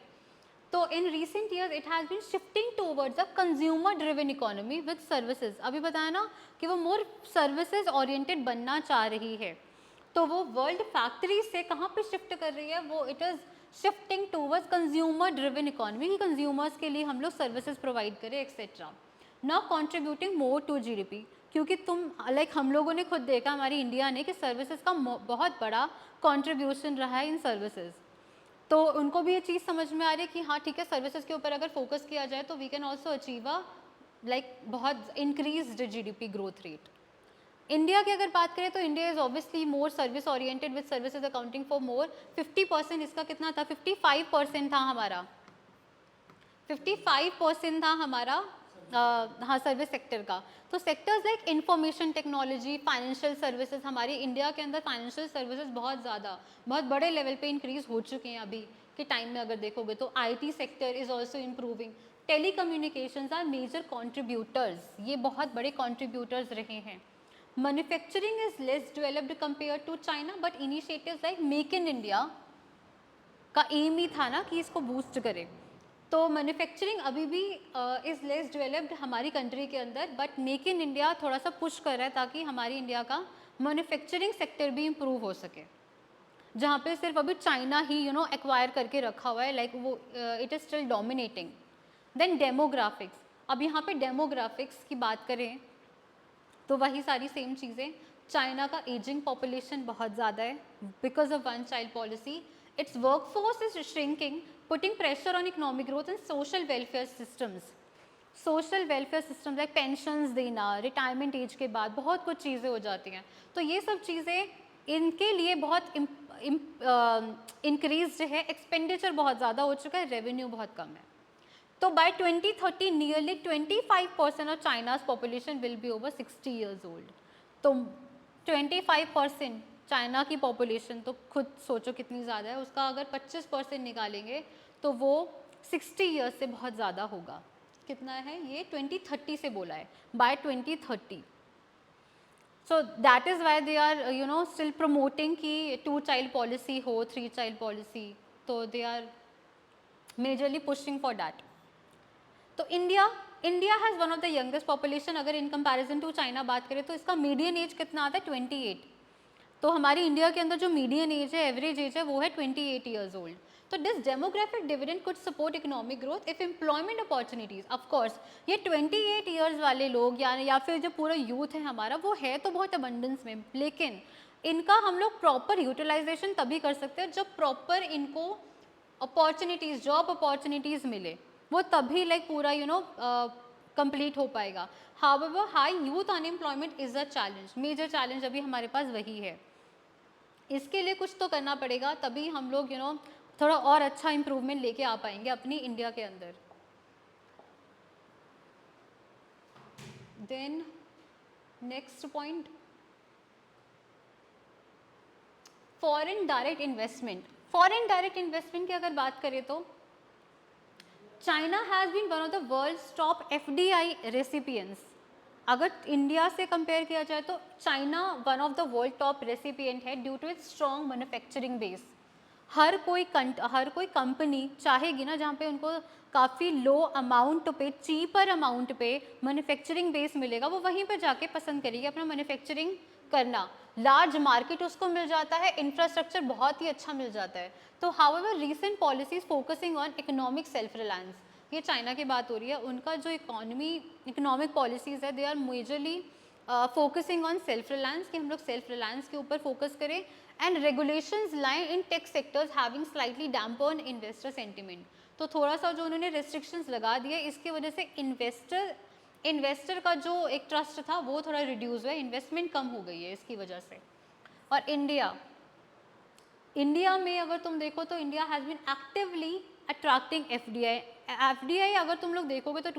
तो in recent years it has been shifting towards a consumer driven economy with services. अभी बताया ना कि वो मोर सर्विसेज ओरिएंटेड बनना चाह रही है, तो वो वर्ल्ड फैक्ट्री से कहाँ पे शिफ्ट कर रही है, वो it is shifting towards consumer driven economy, कि कंज्यूमर्स के लिए हम लोग सर्विसेज प्रोवाइड करें etcetera, now contributing more to GDP. क्योंकि तुम लाइक हम लोगों ने खुद देखा हमारी इंडिया ने कि सर्विसेज का बहुत बड़ा कॉन्ट्रीब्यूशन रहा है इन सर्विसेज, तो उनको भी ये चीज़ समझ में आ रही है कि हाँ ठीक है, सर्विसेज के ऊपर अगर फोकस किया जाए तो we can also achieve a like बहुत increased GDP growth rate. India की अगर बात करें तो India is obviously more service oriented with services accounting for more 50%, इसका कितना था 55% था हमारा, 55% था हमारा हाँ सर्विस सेक्टर का। तो sectors like information technology, financial services, हमारी इंडिया के अंदर फाइनेंशियल सर्विसेज बहुत बड़े लेवल पे इंक्रीज हो चुके हैं अभी के टाइम में। अगर देखोगे तो IT sector is also improving, telecommunications are major contributors, ये बहुत बड़े कॉन्ट्रीब्यूटर्स रहे हैं। Manufacturing is less developed compare to China, but initiatives like make in India का एम ही था ना कि इसको बूस्ट करे। तो मैन्युफैक्चरिंग अभी भी इज़ लेस डेवलप्ड हमारी कंट्री के अंदर, बट मेक इन इंडिया थोड़ा सा पुश कर रहा है ताकि हमारी इंडिया का मैन्युफैक्चरिंग सेक्टर भी इम्प्रूव हो सके, जहाँ पे सिर्फ अभी चाइना ही एक्वायर करके रखा हुआ है, लाइक वो it is still dominating. Then demographics, अब यहाँ पे डेमोग्राफिक्स की बात करें तो वही सारी सेम चीज़ें। चाइना का एजिंग पॉपुलेशन बहुत ज़्यादा है because of one child policy, it's workforce is shrinking, putting pressure on economic growth and social welfare systems. Social welfare system like pensions देना, रिटायरमेंट एज के बाद बहुत कुछ चीज़ें हो जाती हैं, तो ये सब चीज़ें इनके लिए बहुत इंक्रीज है, एक्सपेंडिचर बहुत ज़्यादा हो चुका है, रेवेन्यू बहुत कम है। तो by 2030 nearly 25% of China's population will be over 60 years old. तो 25% चाइना की पॉपुलेशन तो खुद सोचो कितनी ज़्यादा है, उसका अगर 25% निकालेंगे तो वो 60 ईयर्स से बहुत ज़्यादा होगा। कितना है ये? 2030 से बोला है, by 2030। So that is why they are still promoting कि 2 चाइल्ड पॉलिसी हो, 3 चाइल्ड पॉलिसी, तो they are majorly pushing for that. तो India has one of the youngest population, अगर इन कंपैरिजन टू चाइना बात करें तो इसका मीडियन एज कितना आता है? 28। तो हमारी इंडिया के अंदर जो मीडियन एज है, एवरेज एज है, वो है 28 ईयर्स ओल्ड। तो this demographic dividend could support economic growth if employment opportunities. Of course ये 28 ईयर्स वाले लोग या फिर जो पूरा यूथ है हमारा, वो है तो बहुत अबंडेंस में, लेकिन इनका हम लोग प्रॉपर यूटिलाइजेशन तभी कर सकते हैं जब प्रॉपर इनको अपॉर्चुनिटीज़, जॉब अपॉर्चुनिटीज़ मिले, वो तभी लाइक पूरा कंप्लीट हो पाएगा। However high youth unemployment is a challenge, major challenge अभी हमारे पास वही है। इसके लिए कुछ तो करना पड़ेगा, तभी हम लोग थोड़ा और अच्छा इम्प्रूवमेंट लेके आ पाएंगे अपनी इंडिया के अंदर। Then next point, foreign direct investment. Foreign direct investment की अगर बात करें तो China has been one of the world's top FDI recipients. अगर इंडिया से कंपेयर किया जाए तो China one of the world top recipient है due to its strong manufacturing base. हर कोई कंपनी चाहेगी ना जहाँ पे उनको काफ़ी लो अमाउंट पे, चीपर अमाउंट पे मैन्युफैक्चरिंग बेस मिलेगा, वो वहीं पे जाके पसंद करेगी अपना मैन्युफैक्चरिंग करना। लार्ज मार्केट उसको मिल जाता है, इंफ्रास्ट्रक्चर बहुत ही अच्छा मिल जाता है। तो however recent policies focusing on economic self reliance, ये चाइना की बात हो रही है, उनका जो इकोनॉमिक पॉलिसीज़ है, they are majorly focusing on self reliance, कि हम लोग सेल्फ रिलायंस के ऊपर फोकस करें। And regulations line in tech sectors having slightly dampen investor sentiment. तो थोड़ा सा जो उन्होंने रिस्ट्रिक्शंस लगा दिए, इसकी वजह से इन्वेस्टर का जो एक ट्रस्ट था वो थोड़ा रिड्यूस हुआ है, इन्वेस्टमेंट कम हो गई है इसकी वजह से। और इंडिया में अगर तुम देखो तो India has been actively attracting FDI अगर तुम लोग देखोगे तो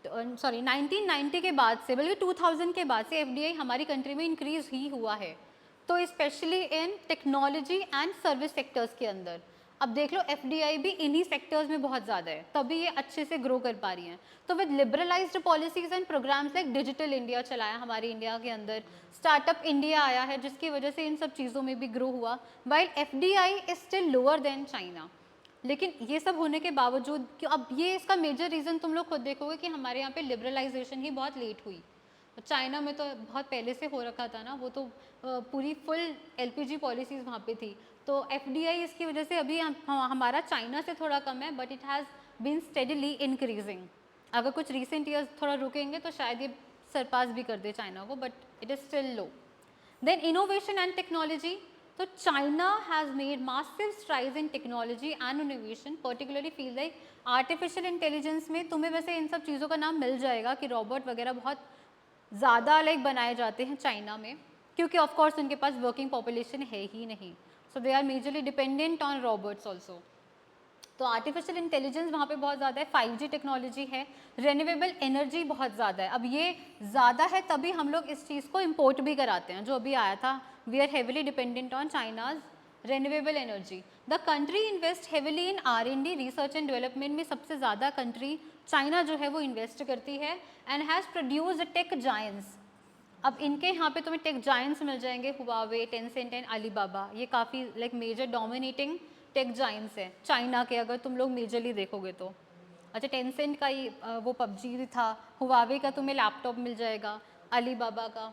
1990 के बाद से, बल्कि 2000 के बाद से एफडीआई हमारी कंट्री में इंक्रीज ही हुआ है। तो specially in technology and service sectors के अंदर अब देख लो एफडीआई भी इन्हीं सेक्टर्स में बहुत ज़्यादा है, तभी ये अच्छे से ग्रो कर पा रही हैं। तो with liberalised policies and programs like digital India चलाया हमारी इंडिया के अंदर, स्टार्टअप इंडिया आया है जिसकी वजह से इन सब चीज़ों में भी ग्रो हुआ, while FDI is still lower than China. लेकिन ये सब होने के बावजूद कि अब ये इसका मेजर रीज़न तुम लोग खुद देखोगे कि हमारे यहाँ पे लिबरलाइजेशन ही बहुत लेट हुई। चाइना में तो बहुत पहले से हो रखा था ना, वो तो पूरी फुल एलपीजी पॉलिसीज़ वहाँ पे थी। तो एफडीआई इसकी वजह से अभी हमारा चाइना से थोड़ा कम है, but it has been steadily increasing. अगर कुछ रिसेंट ईयर्स थोड़ा रुकेंगे तो शायद ये सरपास भी कर दे चाइना को, but it is still low. Then innovation and technology, तो China has made massive strides in technology and innovation, particularly feel like artificial intelligence में तुम्हें वैसे इन सब चीज़ों का नाम मिल जाएगा कि रोबोट वगैरह बहुत ज़्यादा लाइक बनाए जाते हैं चाइना में, क्योंकि ऑफ कोर्स उनके पास वर्किंग पॉपुलेशन है ही नहीं, so they are majorly dependent on robots also. तो आर्टिफिशियल इंटेलिजेंस वहाँ पे बहुत ज़्यादा है, 5G टेक्नोलॉजी है, रेन्यूएबल एनर्जी बहुत ज़्यादा है। अब ये ज़्यादा है तभी हम लोग इस चीज़ को इम्पोर्ट भी कराते हैं, जो अभी आया था, we are heavily dependent on China's renewable energy. The country invest heavily in R&D, research and development में सबसे ज़्यादा कंट्री चाइना जो है वो इन्वेस्ट करती है, and has produced tech giants. अब इनके यहाँ पे तुम्हें टेक जायंट्स मिल जाएंगे, हुआवे, टेंसेंट एंड अलीबाबा, ये काफ़ी like major dominating tech giants है चाइना के, अगर तुम लोग मेजरली देखोगे तो। अच्छा, टेंसेंट का ही वो PUBG था, हुआवे का तुम्हें लैपटॉप मिल जाएगा, अलीबाबा का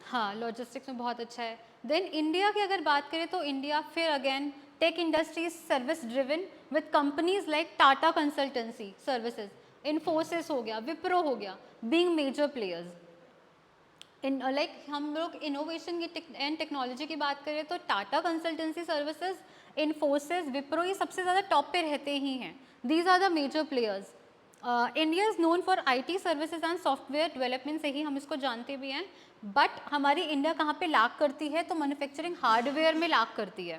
हाँ लॉजिस्टिक्स में बहुत अच्छा है। देन इंडिया की अगर बात करें तो इंडिया फिर again tech industry is service driven with companies like Tata consultancy services, Infosys हो गया, विप्रो हो गया, being major players in like. हम लोग इनोवेशन की एंड टेक्नोलॉजी की बात करें तो टाटा कंसल्टेंसी सर्विसेज, इन्फोसिस, विप्रो, ये सबसे ज़्यादा टॉप पे रहते ही हैं। These are the major players. India is known for IT services and software development, से ही हम इसको जानते भी हैं, बट हमारी इंडिया कहाँ पे लैक करती है, तो मैन्युफैक्चरिंग हार्डवेयर में लैक करती है।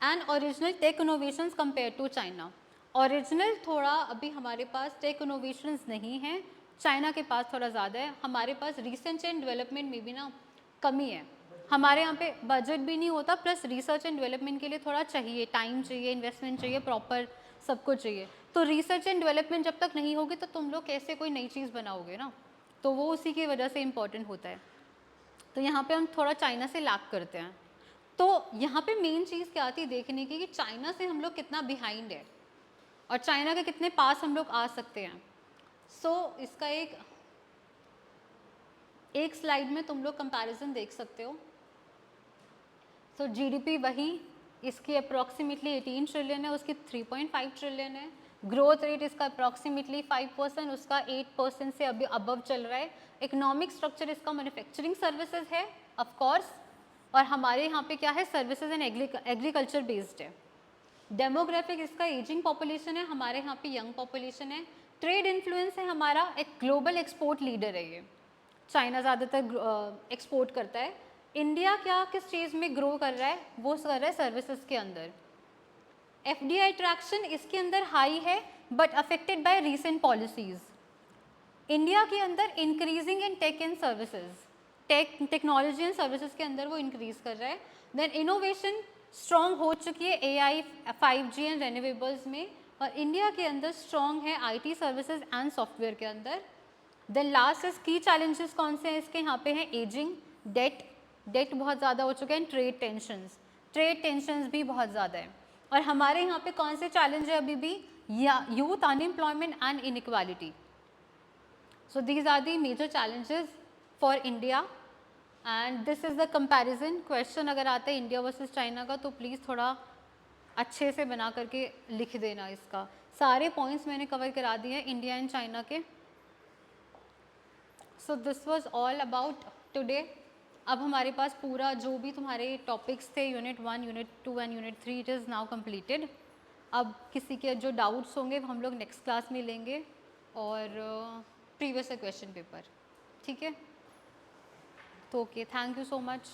And original tech innovations compare to China, original थोड़ा अभी हमारे पास टेक इनोवेशंस नहीं हैं चाइना के पास थोड़ा ज़्यादा है, हमारे पास रिसर्च एंड डेवलपमेंट में भी ना कमी है। हमारे यहाँ पे बजट भी नहीं होता, प्लस रिसर्च एंड डेवलपमेंट के लिए थोड़ा चाहिए, टाइम चाहिए, इन्वेस्टमेंट चाहिए, प्रॉपर सब कुछ चाहिए। तो रिसर्च एंड डेवलपमेंट जब तक नहीं होगी तो तुम लोग कैसे कोई नई चीज़ बनाओगे ना, तो वो उसी की वजह से इम्पॉर्टेंट होता है। तो यहाँ पे हम थोड़ा चाइना से लैग करते हैं। तो यहाँ पे मेन चीज़ क्या आती है देखने की कि चाइना से हम लोग कितना बिहाइंड है और चाइना के कितने पास हम लोग आ सकते हैं। इसका एक स्लाइड में तुम लोग कंपैरिजन देख सकते हो। जीडीपी वही, इसकी अप्रॉक्सीमेटली 18 ट्रिलियन है, उसकी 3.5 ट्रिलियन है। ग्रोथ रेट इसका अप्रॉक्सीमेटली 5%, उसका 8% से अभी अबव चल रहा है। इकोनॉमिक स्ट्रक्चर इसका मैन्युफैक्चरिंग सर्विसेज है ऑफ कोर्स, और हमारे यहाँ पे क्या है, सर्विसेज एंड एग्रीकल्चर बेस्ड है। डेमोग्राफिक इसका एजिंग पॉपुलेशन है, हमारे यहाँ पे यंग पॉपुलेशन है। ट्रेड इन्फ्लुएंस है हमारा, एक ग्लोबल एक्सपोर्ट लीडर है ये, चाइना ज़्यादातर एक्सपोर्ट करता है। इंडिया क्या किस चीज़ में ग्रो कर रहा है, वो कर रहा है सर्विसेज के अंदर। एफडीआई अट्रैक्शन इसके अंदर हाई है but affected by recent policies. India के अंदर increasing in tech and services, technology and services के अंदर वो इंक्रीज कर रहा है। देन इनोवेशन स्ट्रॉन्ग हो चुकी है एआई, 5G एंड रेन्यूएबल्स में, और इंडिया के अंदर स्ट्रॉन्ग है आईटी सर्विसेज एंड सॉफ्टवेयर के अंदर। देन लास्ट इज की चैलेंजेस कौन से हैं इसके, यहाँ पे हैं एजिंग, डेट बहुत ज़्यादा हो चुके हैं, ट्रेड टेंशंस भी बहुत ज़्यादा है। और हमारे यहाँ पे कौन से चैलेंज है अभी भी, या youth unemployment and inequality. So these are the major challenges for India and this is the comparison question। अगर आता है इंडिया वर्सेस चाइना का तो प्लीज़ थोड़ा अच्छे से बना करके लिख देना इसका। सारे पॉइंट्स मैंने कवर करा दिए हैं इंडिया एंड चाइना के। सो this was all about today. अब हमारे पास पूरा जो भी तुम्हारे टॉपिक्स थे unit 1, unit 2 and unit 3 it is now completed. अब किसी के जो डाउट्स होंगे वो हम लोग नेक्स्ट क्लास में लेंगे और प्रीवियस क्वेश्चन पेपर, ठीक है। तो okay, thank you so much.